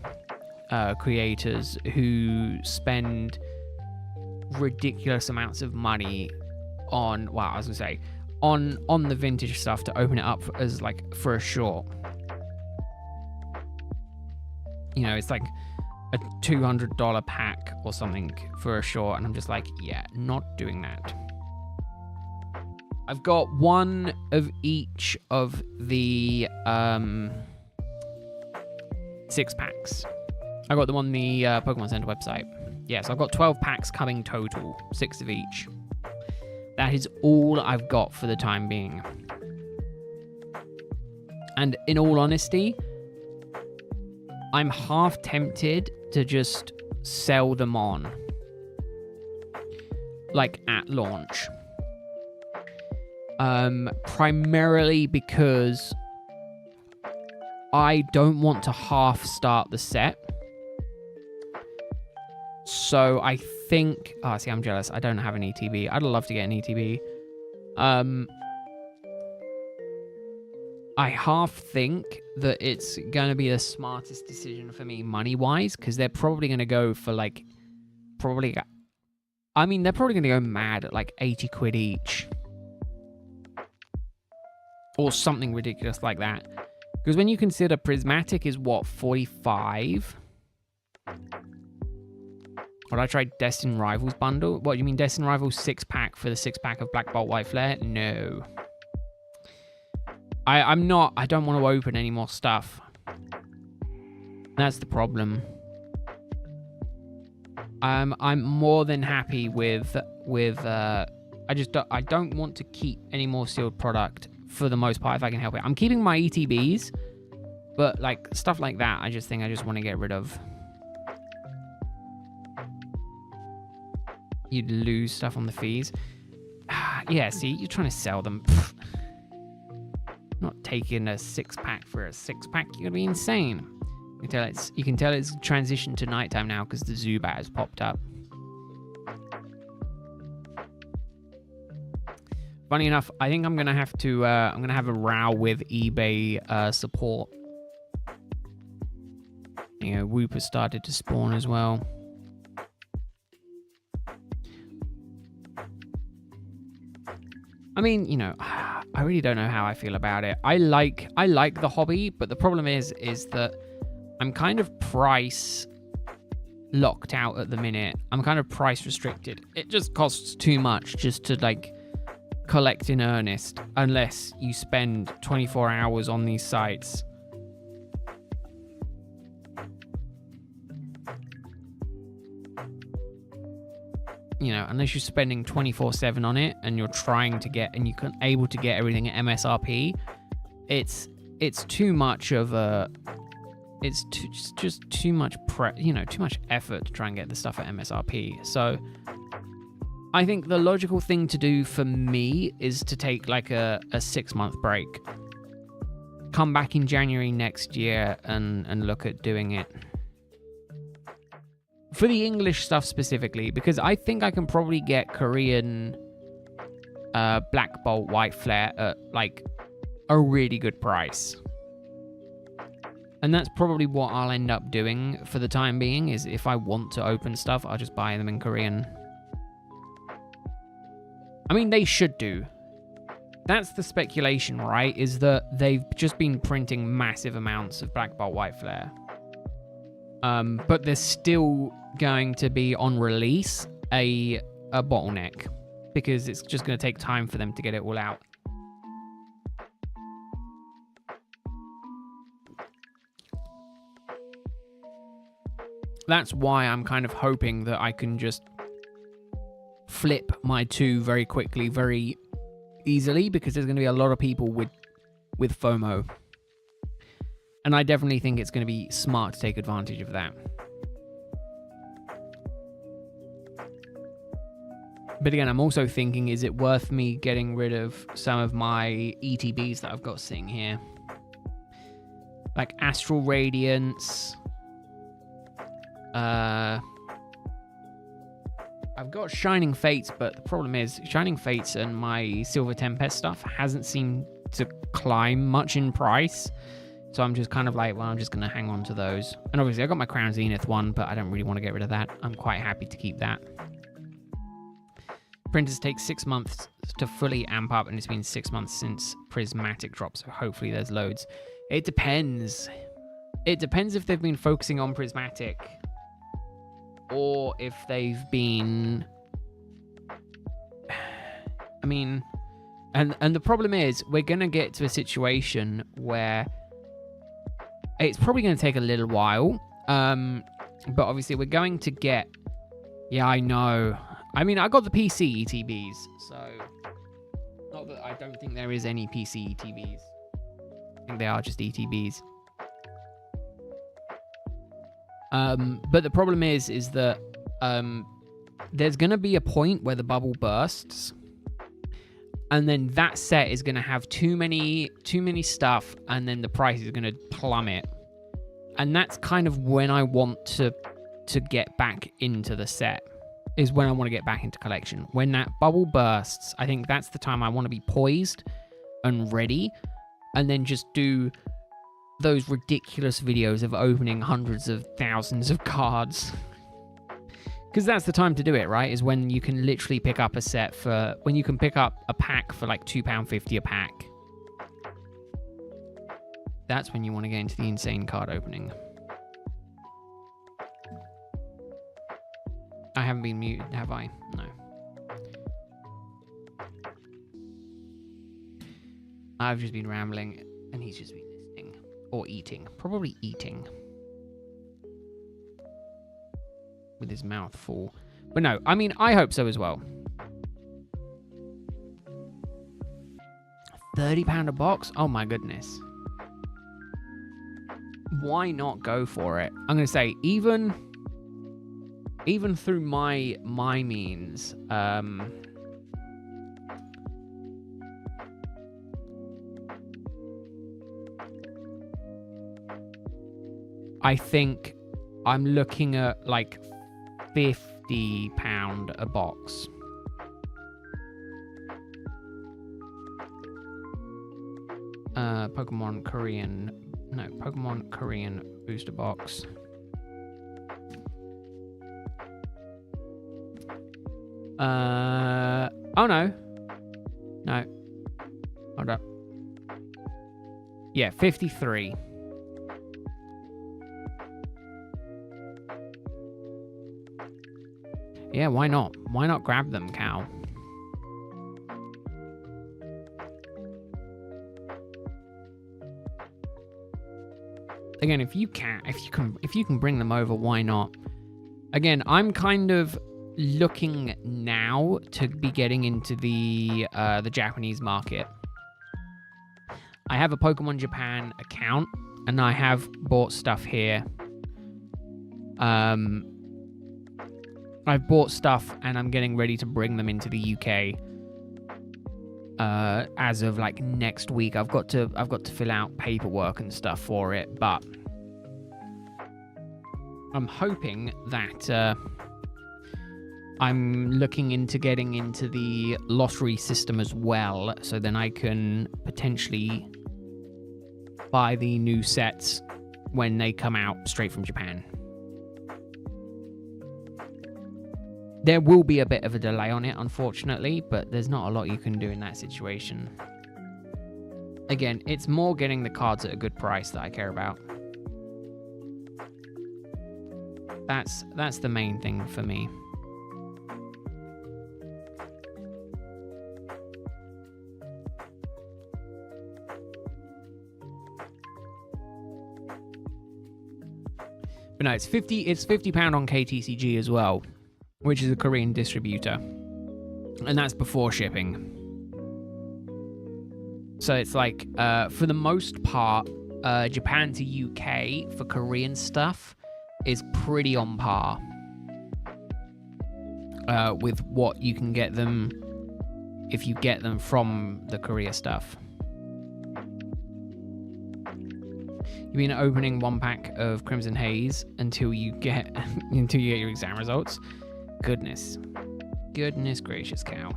creators who spend ridiculous amounts of money on on the vintage stuff to open it up as like for a short. You know, it's like a $200 pack or something for a short, and I'm just like, yeah, not doing that. I've got one of each of the 6 packs. I got them on the Pokemon Center website. Yes, I've got 12 packs coming total, 6 of each. That is all I've got for the time being. And in all honesty, I'm half tempted to just sell them on. Like at launch. Primarily because I don't want to half start the set. So I think... Oh, see, I'm jealous. I don't have an ETB. I'd love to get an ETB. I half think that it's going to be the smartest decision for me money-wise, because they're probably going to go for, like... they're probably going to go mad at, like, 80 quid each. Or something ridiculous like that. Because when you consider Prismatic is, what, 45? Would I try Destin Rivals bundle? What, you mean Destin Rivals 6-pack for the 6-pack of Black Bolt White Flare? No. I don't want to open any more stuff. That's the problem. I'm more than happy with I don't want to keep any more sealed product for the most part if I can help it. I'm keeping my ETBs, but like stuff like that, I just want to get rid of. You'd lose stuff on the fees. Yeah, see, you're trying to sell them. Not taking a 6-pack for a 6-pack. You're gonna be insane. You can tell it's transitioned to nighttime now because the Zubat has popped up. Funny enough, I think I'm gonna have to. I'm gonna have a row with eBay support. You know, Whoop has started to spawn as well. I mean, you know, I really don't know how I feel about it. I like the hobby, but the problem is that I'm kind of price locked out at the minute. I'm kind of price restricted. It just costs too much just to like collect in earnest unless you spend 24 hours on these sites. You know, unless you're spending 24/7 on it and you're trying to get and you're able to get everything at MSRP, it's too much of a just too much too much effort to try and get the stuff at MSRP. So I think the logical thing to do for me is to take like a 6-month break, come back in January next year and look at doing it for the English stuff specifically, because I think I can probably get Korean Black Bolt White Flare at like a really good price. And that's probably what I'll end up doing for the time being, is if I want to open stuff, I'll just buy them in Korean. I mean, they should do. That's the speculation, right? Is that they've just been printing massive amounts of Black Bolt White Flare. But there's still going to be on release a bottleneck, because it's just going to take time for them to get it all out. That's why I'm kind of hoping that I can just flip my 2 very quickly, very easily, because there's going to be a lot of people with FOMO. And I definitely think it's going to be smart to take advantage of that. But again, I'm also thinking, is it worth me getting rid of some of my ETBs that I've got sitting here? Like Astral Radiance. I've got Shining Fates, but the problem is Shining Fates and my Silver Tempest stuff hasn't seemed to climb much in price. So I'm just kind of like, well, I'm just going to hang on to those. And obviously I got my Crown Zenith one, but I don't really want to get rid of that. I'm quite happy to keep that. Printers take 6 months to fully amp up, and it's been 6 months since Prismatic dropped, so hopefully there's loads. It depends. It depends if they've been focusing on Prismatic, or if they've been... I mean... And the problem is, we're going to get to a situation where it's probably going to take a little while. But obviously, we're going to get... Yeah, I know. I mean, I got the PC ETBs, so... Not that I don't think there is any PC ETBs. I think they are just ETBs. But the problem is that there's going to be a point where the bubble bursts, and then that set is going to have too many stuff, and then the price is going to plummet. And that's kind of when I want to get back into the set, is when I want to get back into collection. When that bubble bursts, I think that's the time I want to be poised and ready, and then just do those ridiculous videos of opening hundreds of thousands of cards. Because that's the time to do it, right? Is when you can literally pick up a set for... When you can pick up a pack for like £2.50 a pack. That's when you want to get into the insane card opening. I haven't been muted, have I? No. I've just been rambling, and he's just been listening. Or eating. Probably eating. With his mouth full. But no, I mean, I hope so as well. £30 a box? Oh my goodness. Why not go for it? I'm going to say, even through my means, I think I'm looking at like £50 a box. Pokemon Korean booster box. Oh no. No. Hold up. Yeah, 53. Yeah, why not? Why not grab them, Cal? Again, if you can bring them over, why not? Again, I'm kind of looking now to be getting into the Japanese market. I have a Pokemon Japan account, and I have bought stuff here. I've bought stuff, and I'm getting ready to bring them into the UK. As of like next week, I've got to fill out paperwork and stuff for it, but I'm hoping that I'm looking into getting into the lottery system as well, so then I can potentially buy the new sets when they come out straight from Japan. There will be a bit of a delay on it, unfortunately, but there's not a lot you can do in that situation. Again, it's more getting the cards at a good price that I care about. That's the main thing for me. But no, it's £50 on KTCG as well, which is a Korean distributor, and that's before shipping. So it's like, for the most part, Japan to UK for Korean stuff is pretty on par with what you can get them if you get them from the Korea stuff. You've been opening one pack of Crimson Haze until you get your exam results. Goodness gracious, Cow.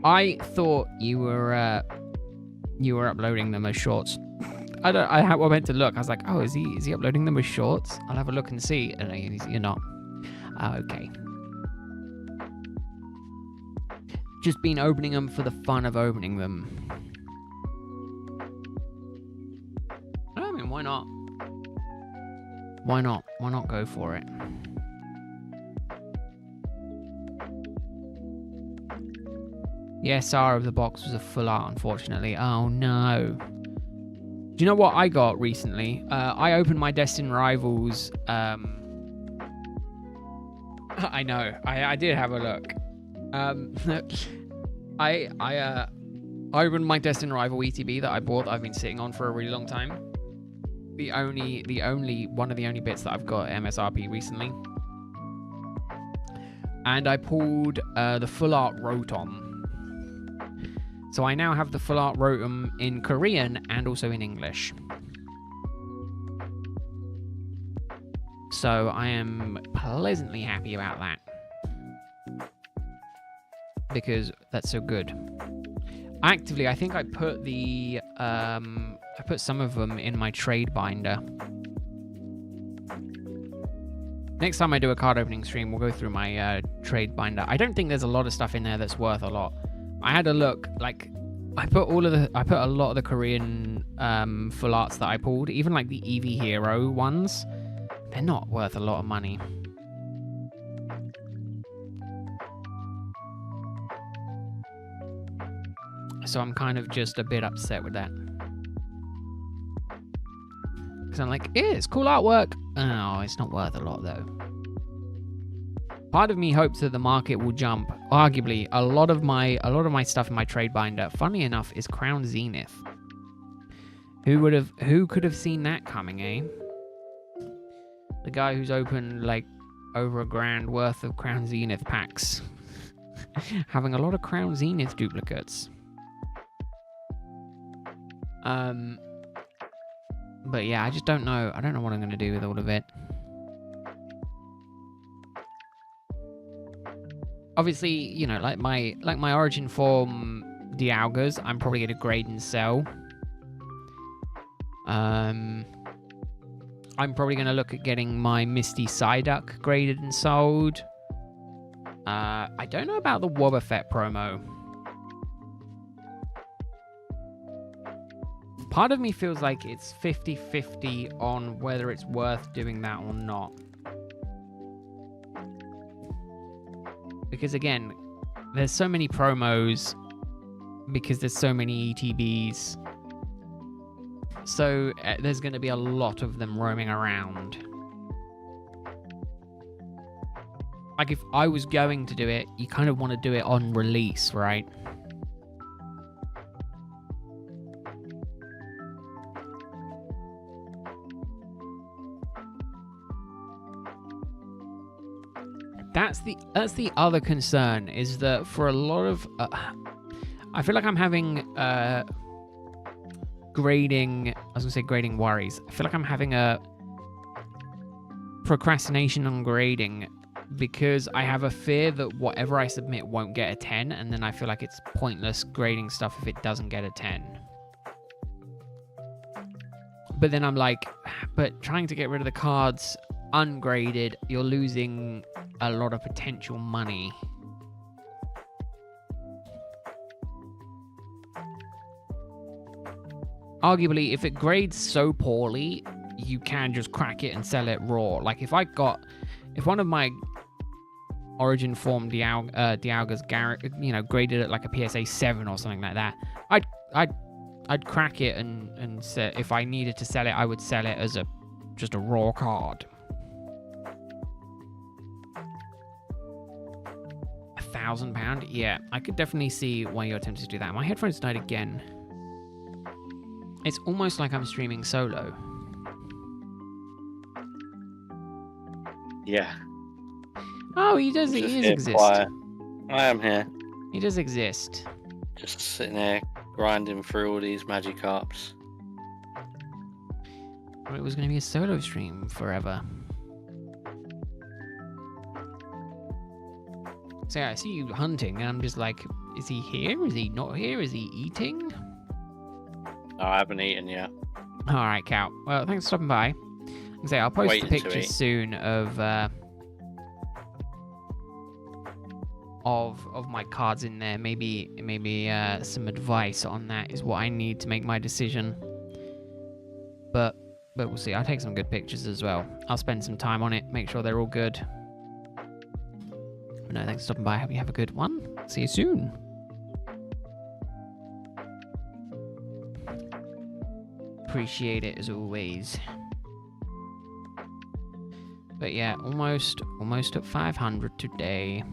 I thought you were uploading them as shorts. I went to look. I was like, oh, is he uploading them as shorts? I'll have a look and see. And you're not. Okay. Just been opening them for the fun of opening them. I mean, why not? Why not? Why not go for it? The SR of the box was a full art, unfortunately. Oh no. Do you know what I got recently? I opened my Destined Rivals. I know. I did have a look. I opened my Destined Rival ETB that I bought that I've been sitting on for a really long time. One of the only bits that I've got MSRP recently. And I pulled the full art Rotom. So I now have the full art Rotom in Korean and also in English. So I am pleasantly happy about that. Because that's so good. Actively, I think I put I put some of them in my trade binder. Next time I do a card opening stream, we'll go through my trade binder. I don't think there's a lot of stuff in there that's worth a lot. I had a look, like I put a lot of the Korean full arts that I pulled, even like the Eevee Hero ones. They're not worth a lot of money. So I'm kind of just a bit upset with that. Because I'm like, yeah, it's cool artwork. Oh, it's not worth a lot though. Part of me hopes that the market will jump. Arguably, a lot of my stuff in my trade binder, funny enough, is Crown Zenith. Who could have seen that coming, eh? The guy who's opened like over $1,000 worth of Crown Zenith packs. Having a lot of Crown Zenith duplicates. But yeah, I just don't know. I don't know what I'm going to do with all of it. Obviously, you know, like my origin form Dialgas, I'm probably going to grade and sell. I'm probably going to look at getting my Misty Psyduck graded and sold. I don't know about the Wobbuffet promo. Part of me feels like it's 50-50 on whether it's worth doing that or not. Because again, there's so many promos because there's so many ETBs. So there's going to be a lot of them roaming around. Like if I was going to do it, you kind of want to do it on release, right? That's the other concern, is that for a lot of I feel like I'm having grading worries. I feel like I'm having a procrastination on grading because I have a fear that whatever I submit won't get a 10, and then I feel like it's pointless grading stuff if it doesn't get a 10. But then I'm like, but trying to get rid of the cards ungraded, you're losing a lot of potential money. Arguably, if it grades so poorly, you can just crack it and sell it raw. Like if one of my Origin form Dialga's graded at like a PSA 7 or something like that, I'd crack it and if I needed to sell it, I would sell it as just a raw card. £1,000? Yeah, I could definitely see why you're tempted to do that. My headphones died again. It's almost like I'm streaming solo. Yeah. Oh, he does exist. Quiet. I am here. He does exist. Just sitting there grinding through all these Magikarps. Well, it was going to be a solo stream forever. So yeah, I see you hunting, and I'm just like, is he here? Is he not here? Is he eating? No, I haven't eaten yet. All right, Cal. Well, thanks for stopping by. Like I say, I'll post the pictures soon of my cards in there. Maybe some advice on that is what I need to make my decision. But we'll see. I'll take some good pictures as well. I'll spend some time on it, make sure they're all good. But no, thanks for stopping by. I hope you have a good one. See you soon. Appreciate it as always. But yeah, almost at 500 today.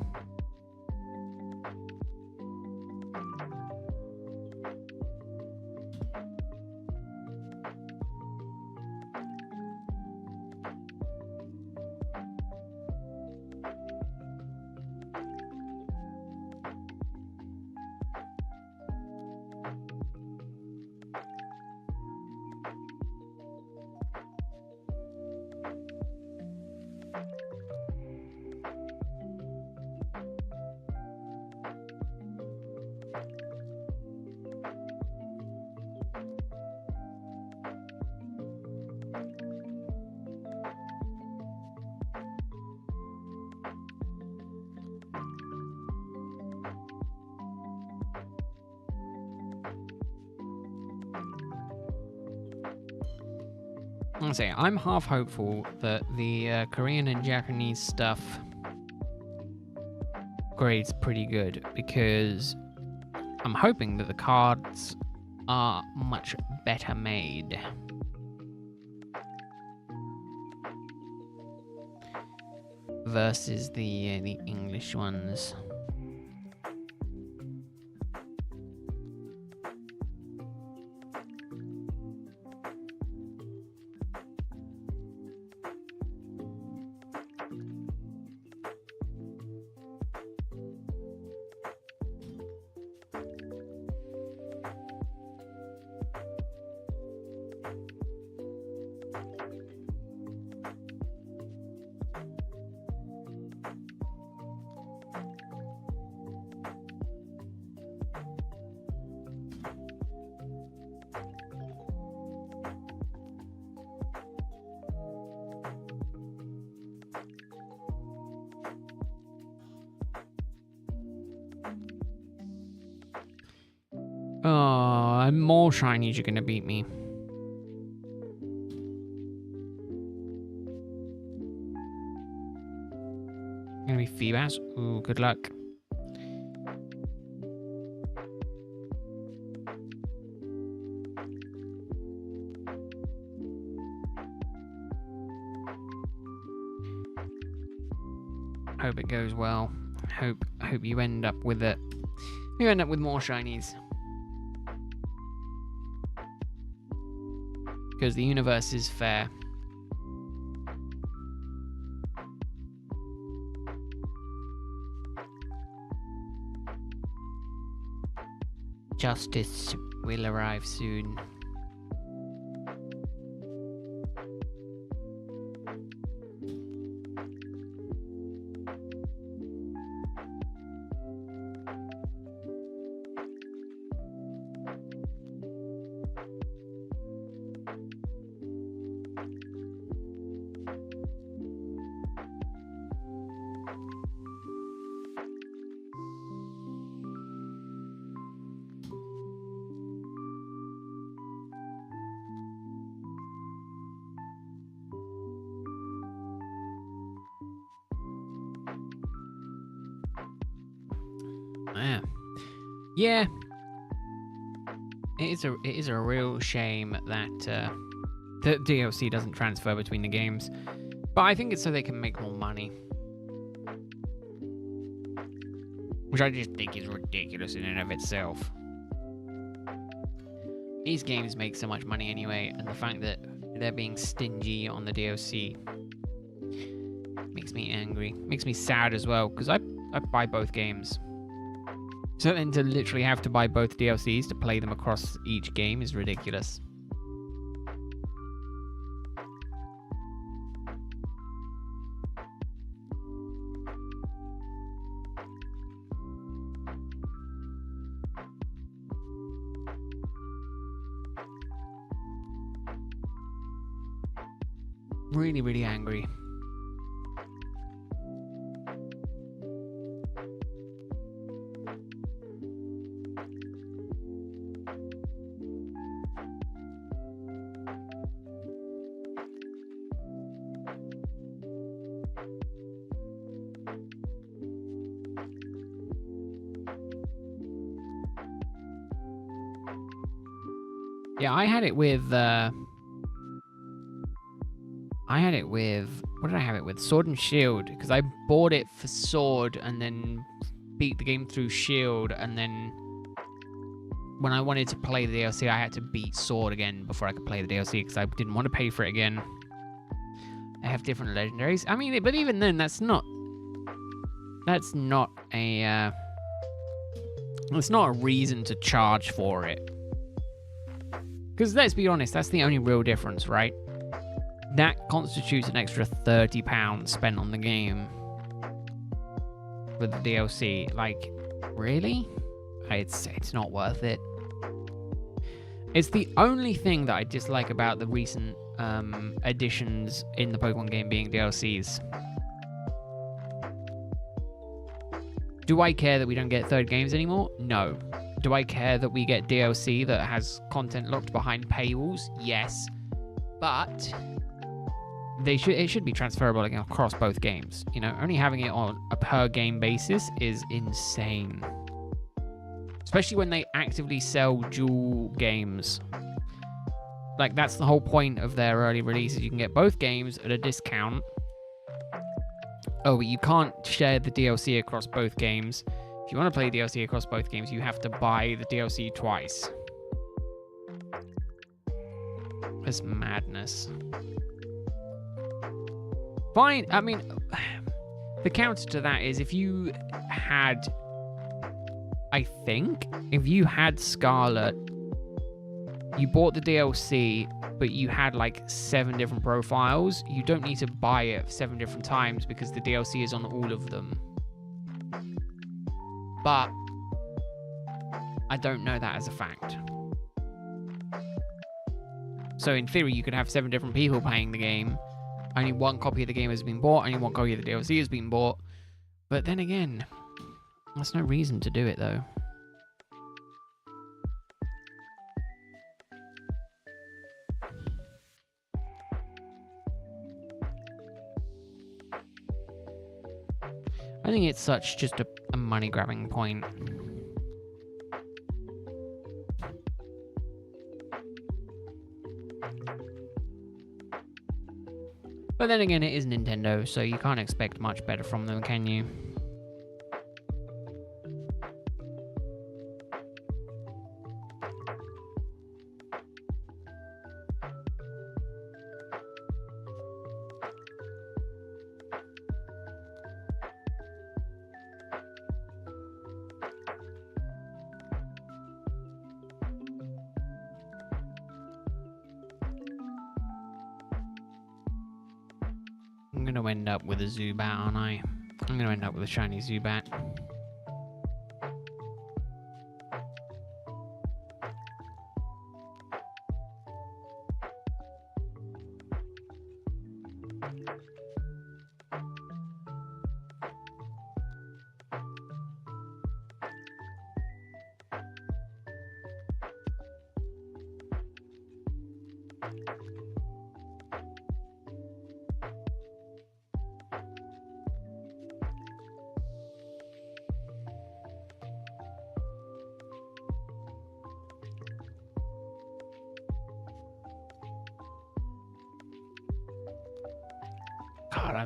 I'm half hopeful that the Korean and Japanese stuff grades pretty good, because I'm hoping that the cards are much better made. Versus the English ones. Oh, more shinies, you're gonna beat me. Gonna be Feebas. Ooh, good luck. Hope it goes well. Hope you end up with it. You end up with more shinies. Because the universe is fair. Justice will arrive soon. Yeah. It is a real shame that the DLC doesn't transfer between the games. But I think it's so they can make more money. Which I just think is ridiculous in and of itself. These games make so much money anyway, and the fact that they're being stingy on the DLC makes me angry. Makes me sad as well, because I buy both games. So then to literally have to buy both DLCs to play them across each game is ridiculous. Really, really angry. Yeah, I had it with what did I have it with? Sword and Shield, because I bought it for Sword and then beat the game through Shield, and then when I wanted to play the DLC, I had to beat Sword again before I could play the DLC because I didn't want to pay for it again. They have different legendaries. I mean, but even then, that's not a reason to charge for it. Because let's be honest, that's the only real difference, right? That constitutes an extra £30 spent on the game with the DLC. Like, really? It's not worth it. It's the only thing that I dislike about the recent additions in the Pokemon game being DLCs. Do I care that we don't get third games anymore? No. Do I care that we get DLC that has content locked behind paywalls? Yes. But it should be transferable across both games. You know, only having it on a per game basis is insane. Especially when they actively sell dual games. Like, that's the whole point of their early releases. You can get both games at a discount. Oh, but you can't share the DLC across both games. If you want to play DLC across both games, you have to buy the DLC twice. That's madness. Fine. I mean, the counter to that is if you had Scarlet, you bought the DLC, but you had like 7 different profiles, you don't need to buy it 7 different times because the DLC is on all of them. But I don't know that as a fact. So in theory, you could have 7 different people playing the game. Only 1 copy of the game has been bought. Only 1 copy of the DLC has been bought. But then again, there's no reason to do it, though. I think it's such just a money grabbing point. But then again, it is Nintendo, so you can't expect much better from them, can you? I'm going to end up with a Zubat, aren't I? I'm going to end up with a shiny Zubat.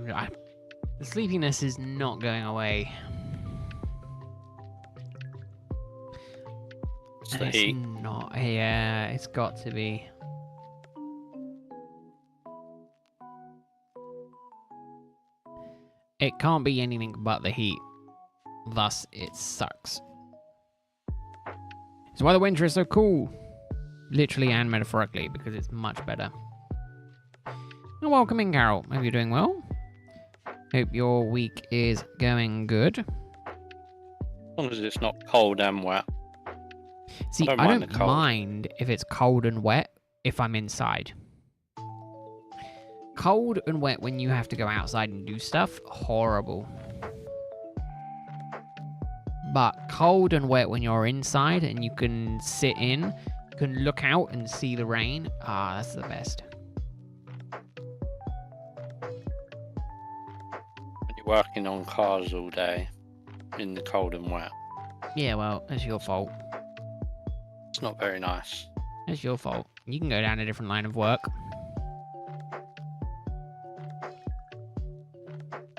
God, the sleepiness is not going away. It's the heat. Not. Yeah, it's got to be. It can't be anything but the heat. Thus, it sucks. It's why the winter is so cool. Literally and metaphorically, because it's much better. And welcome in, Carol. Hope you're doing well. Hope your week is going good. As long as it's not cold and wet. See, I don't mind if it's cold and wet if I'm inside. Cold and wet when you have to go outside and do stuff, horrible. But cold and wet when you're inside and you can sit in, you can look out and see the rain. Ah, that's the best. When you're working on cars all day in the cold and wet. Yeah, well, that's your fault. It's not very nice. That's your fault. You can go down a different line of work.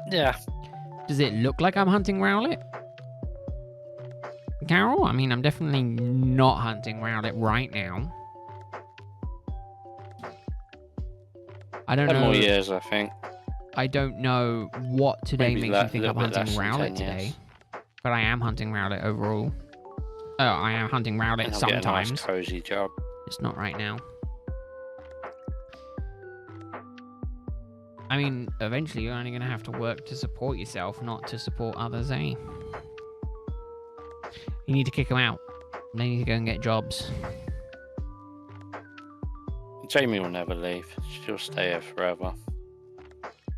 Yeah. Does it look like I'm hunting Rowlet? Carol? I mean, I'm definitely not hunting Rowlet right now. I don't 10 know. more years, I think. I don't know what today Maybe makes me think I'm little bit hunting less than Rowlet 10 today. years. But I am hunting Rowlet overall. Oh, I am hunting Rowlet And I'll sometimes. get a nice cozy job. Just not right now. I mean, eventually you're only going to have to work to support yourself, not to support others, eh? You need to kick them out. They need to go and get jobs. Jamie will never leave. She'll stay here forever.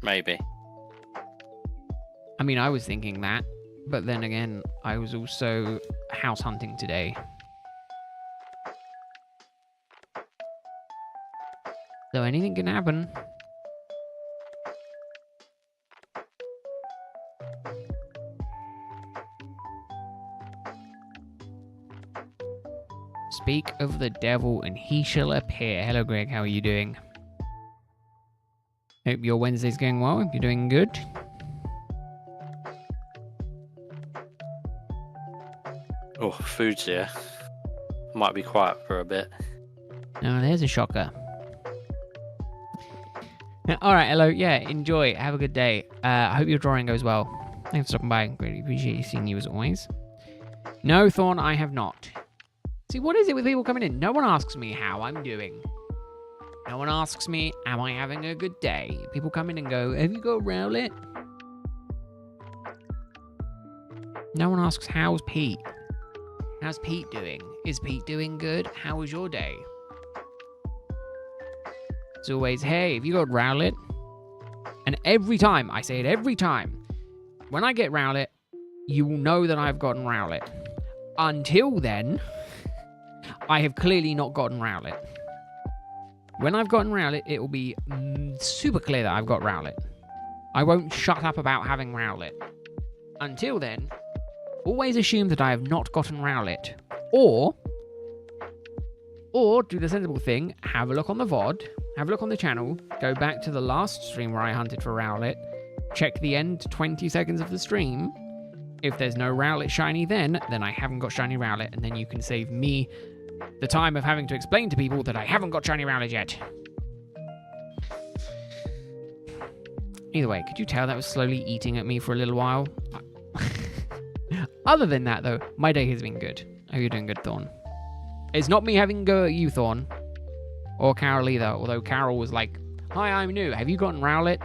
Maybe. I mean, I was thinking that. But then again, I was also house hunting today. So anything can happen. Speak of the devil and he shall appear. Hello, Greg. How are you doing? Hope your Wednesday's going well. Hope you're doing good. Oh, food's here. Might be quiet for a bit. Oh, there's a shocker. All right, hello. Yeah, enjoy. Have a good day. I hope your drawing goes well. Thanks for stopping by. Greatly appreciate seeing you as always. No, Thorn, I have not. See, what is it with people coming in? No one asks me how I'm doing. No one asks me, am I having a good day? People come in and go, have you got Rowlet? No one asks, how's Pete? How's Pete doing? Is Pete doing good? How was your day? It's always, hey, have you got Rowlet? And every time, I say it every time, when I get Rowlet, you will know that I've gotten Rowlet. Until then, I have clearly not gotten Rowlet. When I've gotten Rowlet, it will be super clear that I've got Rowlet. I won't shut up about having Rowlet. Until then, always assume that I have not gotten Rowlet. Or do the sensible thing, have a look on the VOD, have a look on the channel, go back to the last stream where I hunted for Rowlet, check the end 20 seconds of the stream. If there's no Rowlet shiny then I haven't got shiny Rowlet, and then you can save me the time of having to explain to people that I haven't got shiny Rowlet yet. Either way, could you tell that was slowly eating at me for a little while? Other than that, though, my day has been good. I hope you're doing good, Thorn. It's not me having a go at you, Thorn. Or Carol either, although Carol was like, "Hi, I'm new. Have you gotten Rowlet?"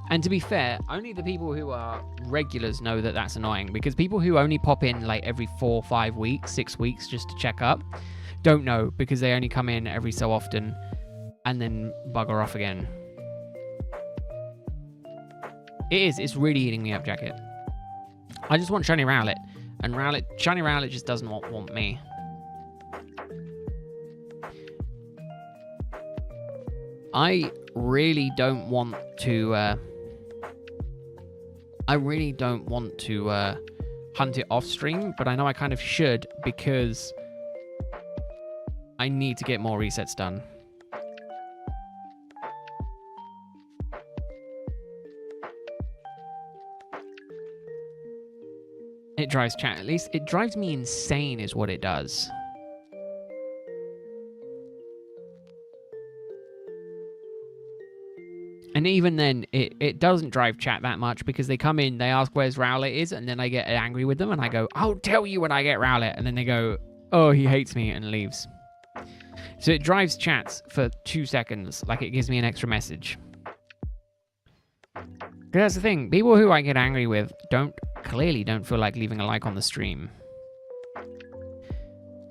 And to be fair, only the people who are regulars know that that's annoying, because people who only pop in like every 4, 5 weeks, 6 weeks just to check up don't know, because they only come in every so often and then bugger off again. It's really eating me up, Jacket. I just want shiny Rowlet, and shiny Rowlet just doesn't want me. I really don't want to hunt it off stream, but I know I kind of should, because I need to get more resets done. It drives chat, at least it drives me insane is what it does. And even then, it doesn't drive chat that much, because they come in, they ask where's Rowlet is, and then I get angry with them, and I go, "I'll tell you when I get Rowlet," and then they go, "Oh, he hates me," and leaves. So it drives chats for 2 seconds, like it gives me an extra message. That's the thing, people who I get angry with clearly don't feel like leaving a like on the stream.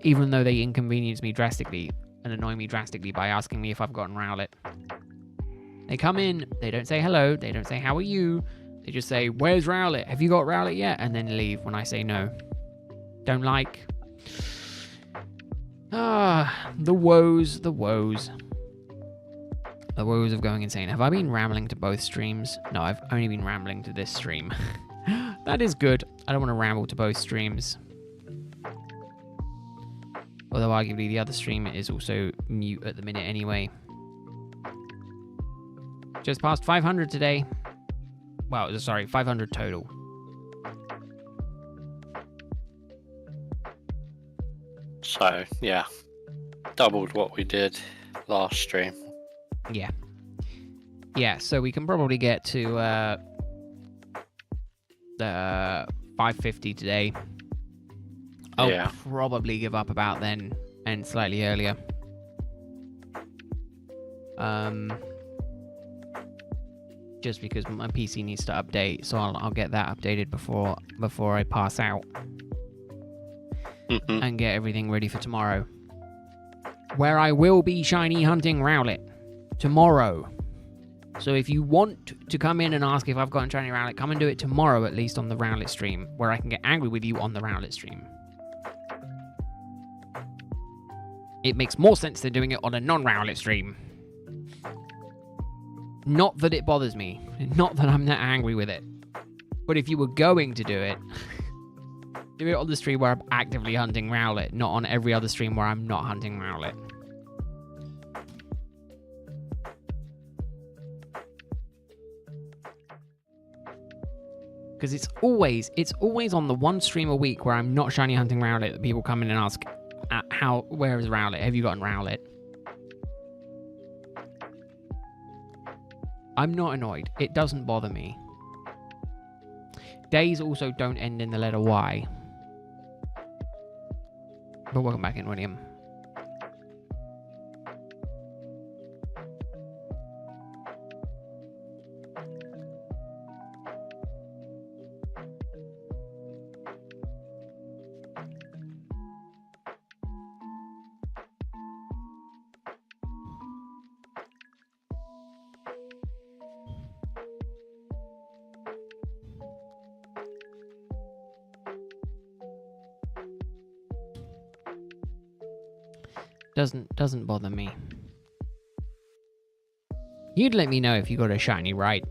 Even though they inconvenience me drastically and annoy me drastically by asking me if I've gotten Rowlet. They come in, they don't say hello, they don't say how are you, they just say, "Where's Rowlet? Have you got Rowlet yet?" and then leave when I say no. Don't like. The woes. The woes of going insane. Have I been rambling to both streams? No, I've only been rambling to this stream. That is good. I don't want to ramble to both streams. Although arguably the other stream is also mute at the minute anyway. Just passed 500 today. Well, sorry, 500 total. So, yeah. Doubled what we did last stream. Yeah. Yeah, so we can probably get to the 550 today. I'll probably give up about then and slightly earlier. Just because my PC needs to update, so I'll get that updated before I pass out. And get everything ready for tomorrow, where I will be shiny hunting Rowlet tomorrow. So if you want to come in and ask if I've gotten shiny Rowlet, come and do it tomorrow, at least on the Rowlet stream, where I can get angry with you on the Rowlet stream. It makes more sense than doing it on a non-Rowlet stream. Not that it bothers me, not that I'm that angry with it, but if you were going to do it, do it on the stream where I'm actively hunting Rowlet, not on every other stream where I'm not hunting Rowlet. Because it's always on the one stream a week where I'm not shiny hunting Rowlet that people come in and ask, where is Rowlet? Have you gotten Rowlet? I'm not annoyed. It doesn't bother me. Days also don't end in the letter Y. But welcome back in, William. Doesn't bother me. You'd let me know if you got a shiny, right?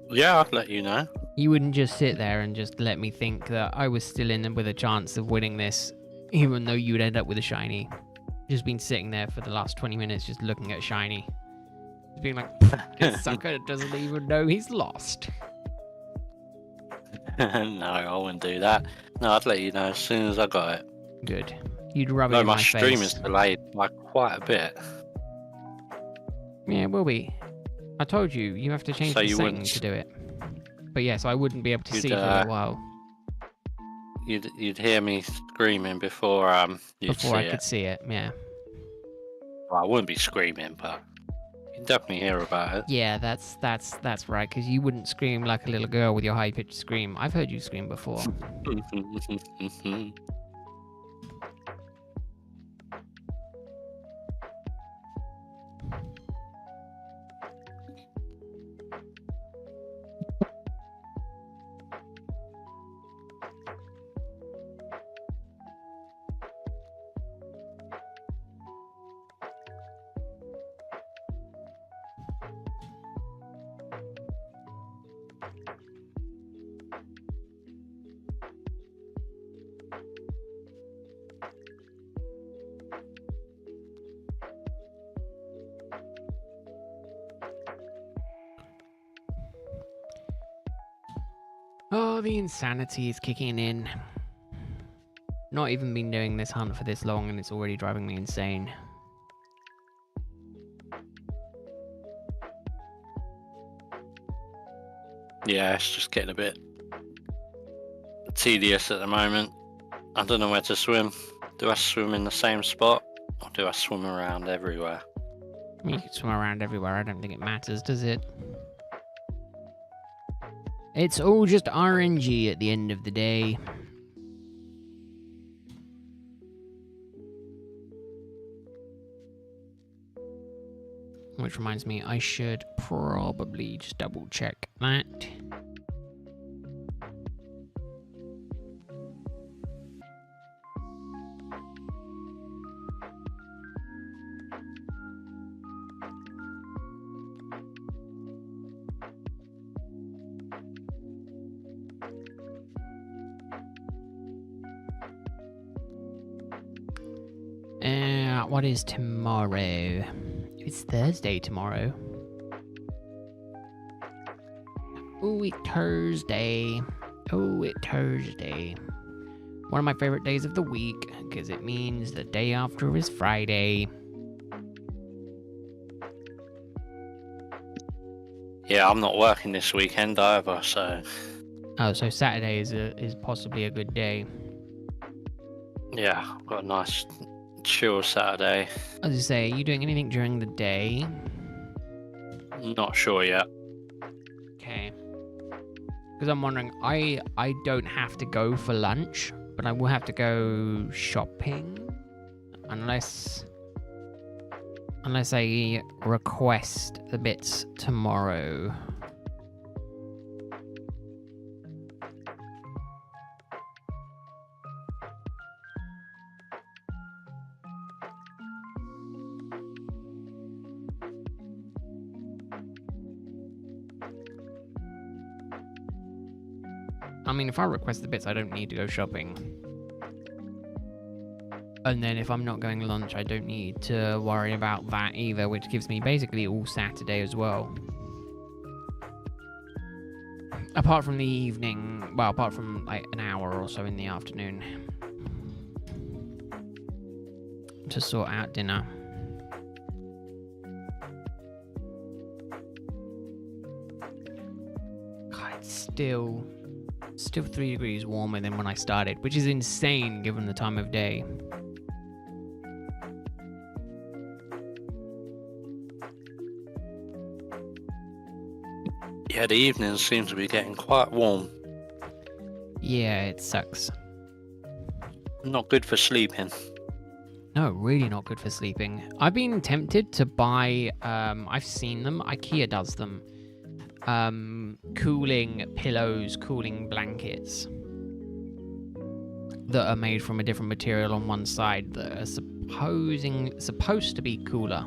Yeah, I'd let you know. You wouldn't just sit there and just let me think that I was still in with a chance of winning this, even though you'd end up with a shiny. Just been sitting there for the last 20 minutes just looking at shiny. Just being like, this sucker doesn't even know he's lost. No, I wouldn't do that. No, I'd let you know as soon as I got it. Good. You'd rub it No, in my my stream face. is delayed by quite a bit. Yeah, it will be. I told you, you have to change So the you setting wouldn't- to do it. But yes, I wouldn't be able to You'd, see for a little while. You'd hear me screaming before you'd Before see I it. could see it, yeah. Well, I wouldn't be screaming, but you'd definitely hear about it. Yeah, that's right, because you wouldn't scream like a little girl with your high-pitched scream. I've heard you scream before. Oh, the insanity is kicking in. Not even been doing this hunt for this long and it's already driving me insane. Yeah, it's just getting a bit tedious at the moment. I don't know where to swim. Do I swim in the same spot or do I swim around everywhere? I mean, you can swim around everywhere. I don't think it matters, does it? It's all just RNG at the end of the day. Which reminds me, I should probably just double check that. What is tomorrow? It's Thursday tomorrow. Oh, it's Thursday. Oh, it's Thursday. One of my favorite days of the week, because it means the day after is Friday. Yeah, I'm not working this weekend either, so Oh, so Saturday is possibly a good day. yeah, I've got a nice chill Saturday. I was to say, are you doing anything during the day? Not sure yet. Okay. Because I'm wondering, I don't have to go for lunch, but I will have to go shopping, unless I request the bits tomorrow. I mean, if I request the bits, I don't need to go shopping. And then if I'm not going lunch, I don't need to worry about that either, which gives me basically all Saturday as well. Apart from the evening, well, apart from like an hour or so in the afternoon to sort out dinner. God, it's still 3 degrees warmer than when I started, which is insane given the time of day. Yeah, the evenings seem to be getting quite warm. Yeah, it sucks. Not good for sleeping. No, really not good for sleeping. I've been tempted to buy, I've seen them, IKEA does them. Cooling pillows, cooling blankets. that are made from a different material on one side that are supposed to be cooler.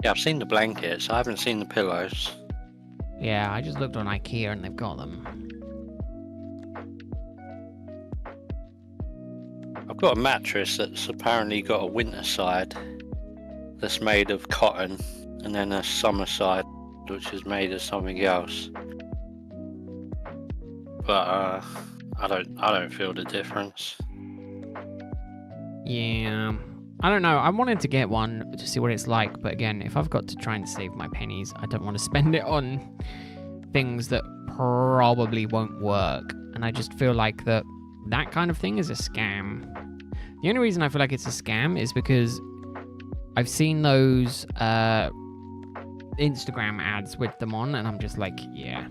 Yeah, I've seen the blankets. I haven't seen the pillows. Yeah, I just looked on IKEA and they've got them. I've got a mattress that's apparently got a winter side that's made of cotton, and then a summer side which is made of something else. But I don't feel the difference. Yeah, I don't know. I wanted to get one to see what it's like, but again, if I've got to try and save my pennies, I don't want to spend it on things that probably won't work. And I just feel like that kind of thing is a scam. The only reason I feel like it's a scam is because I've seen those Instagram ads with them on, and I'm just like, yeah.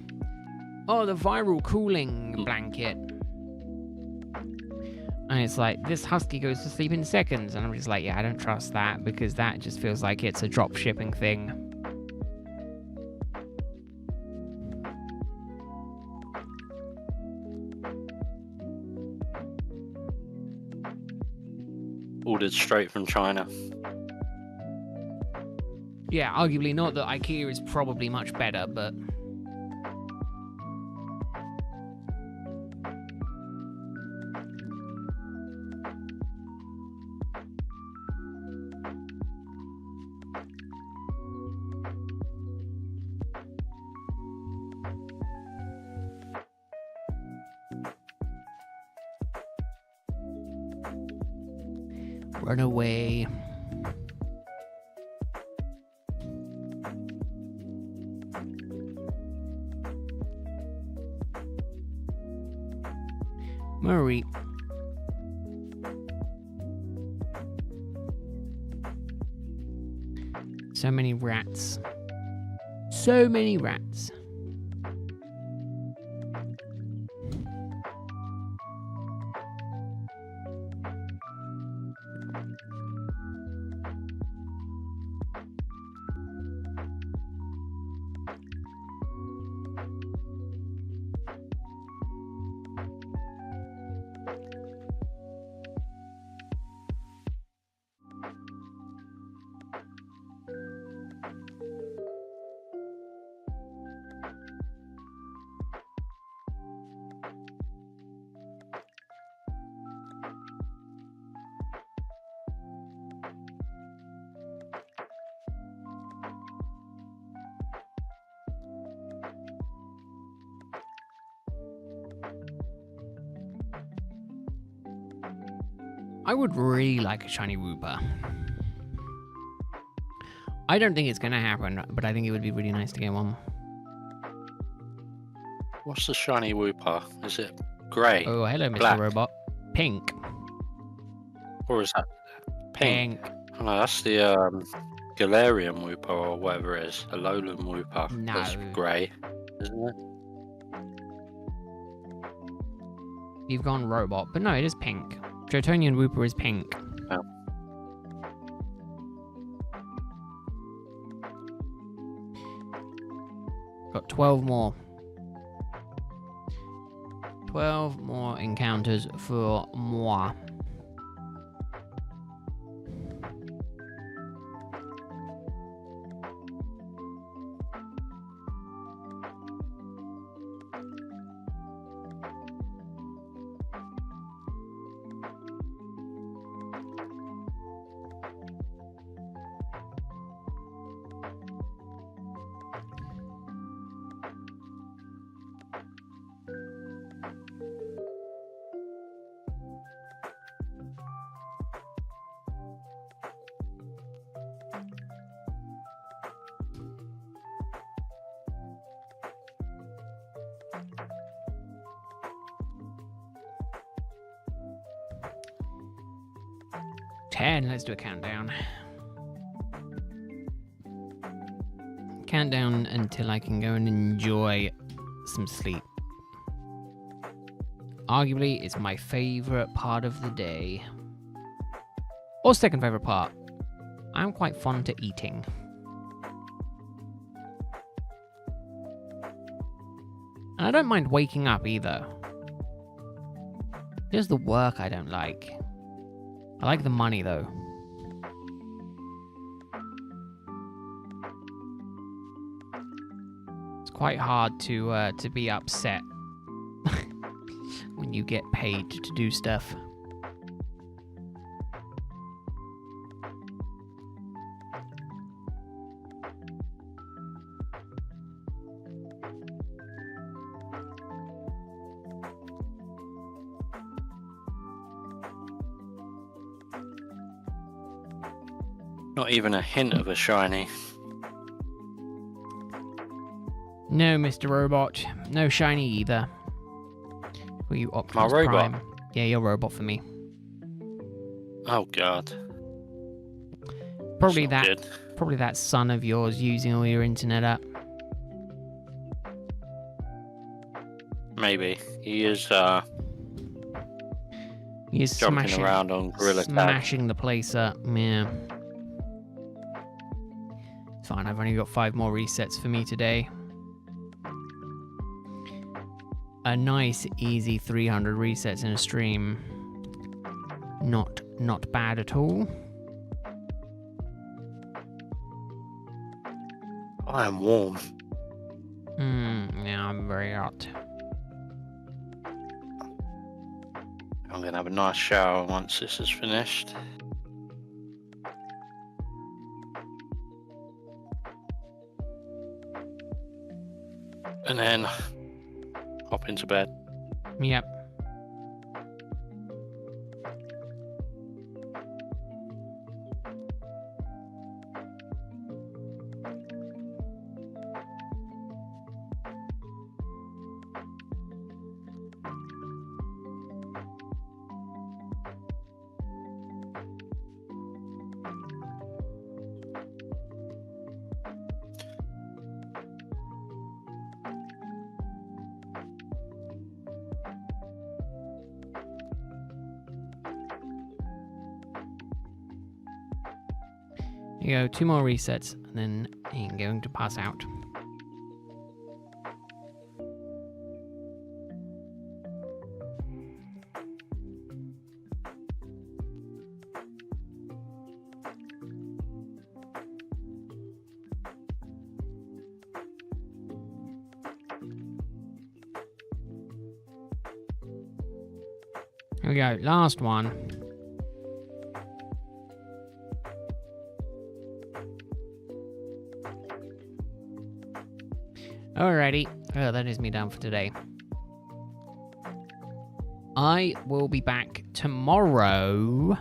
Oh, the viral cooling blanket. And it's like, this husky goes to sleep in seconds. And I'm just like, yeah, I don't trust that, because that just feels like it's a drop shipping thing. Ordered straight from China. Yeah, arguably not that IKEA is probably much better, but... Run away. Murray. So many rats. So many rats. I would really like a shiny Wooper. I don't think it's going to happen, but I think it would be really nice to get one. What's the shiny Wooper? Is it grey? Oh, hello, Mr. Black? Robot. Pink. Or is that pink? Oh, no, that's the Galarian Wooper or whatever it is. A Alolan Wooper. No. That's grey, isn't it? You've gone robot, but no, it is pink. Jotonian Wooper is pink. Oh. Got 12 more. 12 more encounters for moi. Let's do a countdown. Countdown until I can go and enjoy some sleep. Arguably, it's my favorite part of the day. Or second favorite part. I'm quite fond to eating. And I don't mind waking up either. Just the work I don't like. I like the money, though. It's quite hard to be upset when you get paid to do stuff. Not even a hint of a shiny. No, Mr. Robot. No shiny either. Were you Optimus My robot? Prime? Yeah, you're robot for me. Oh god. Probably That's that. not good. Probably that son of yours using all your internet up. Maybe. He is He is jumping around on Gorilla Tag. smashing the place up. Yeah. It's fine. I've only got 5 more resets for me today. A nice, easy 300 resets in a stream. Not bad at all. I am warm. Yeah, I'm very hot. I'm gonna have a nice shower once this is finished. And then hop into bed. Yep. You go, 2 more resets, and then you're going to pass out. Here we go, last one. Alrighty, well, that is me done for today. I will be back tomorrow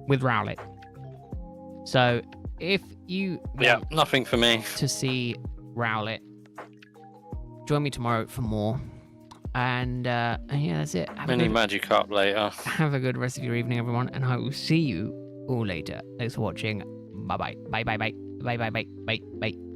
with Rowlet. So, if you Yeah, want nothing for me. to see Rowlet, join me tomorrow for more. And yeah, that's it. Mini magic up later. Have a good rest of your evening, everyone, and I will see you all later. Thanks for watching. Bye bye. Bye bye bye. Bye bye bye. Bye bye.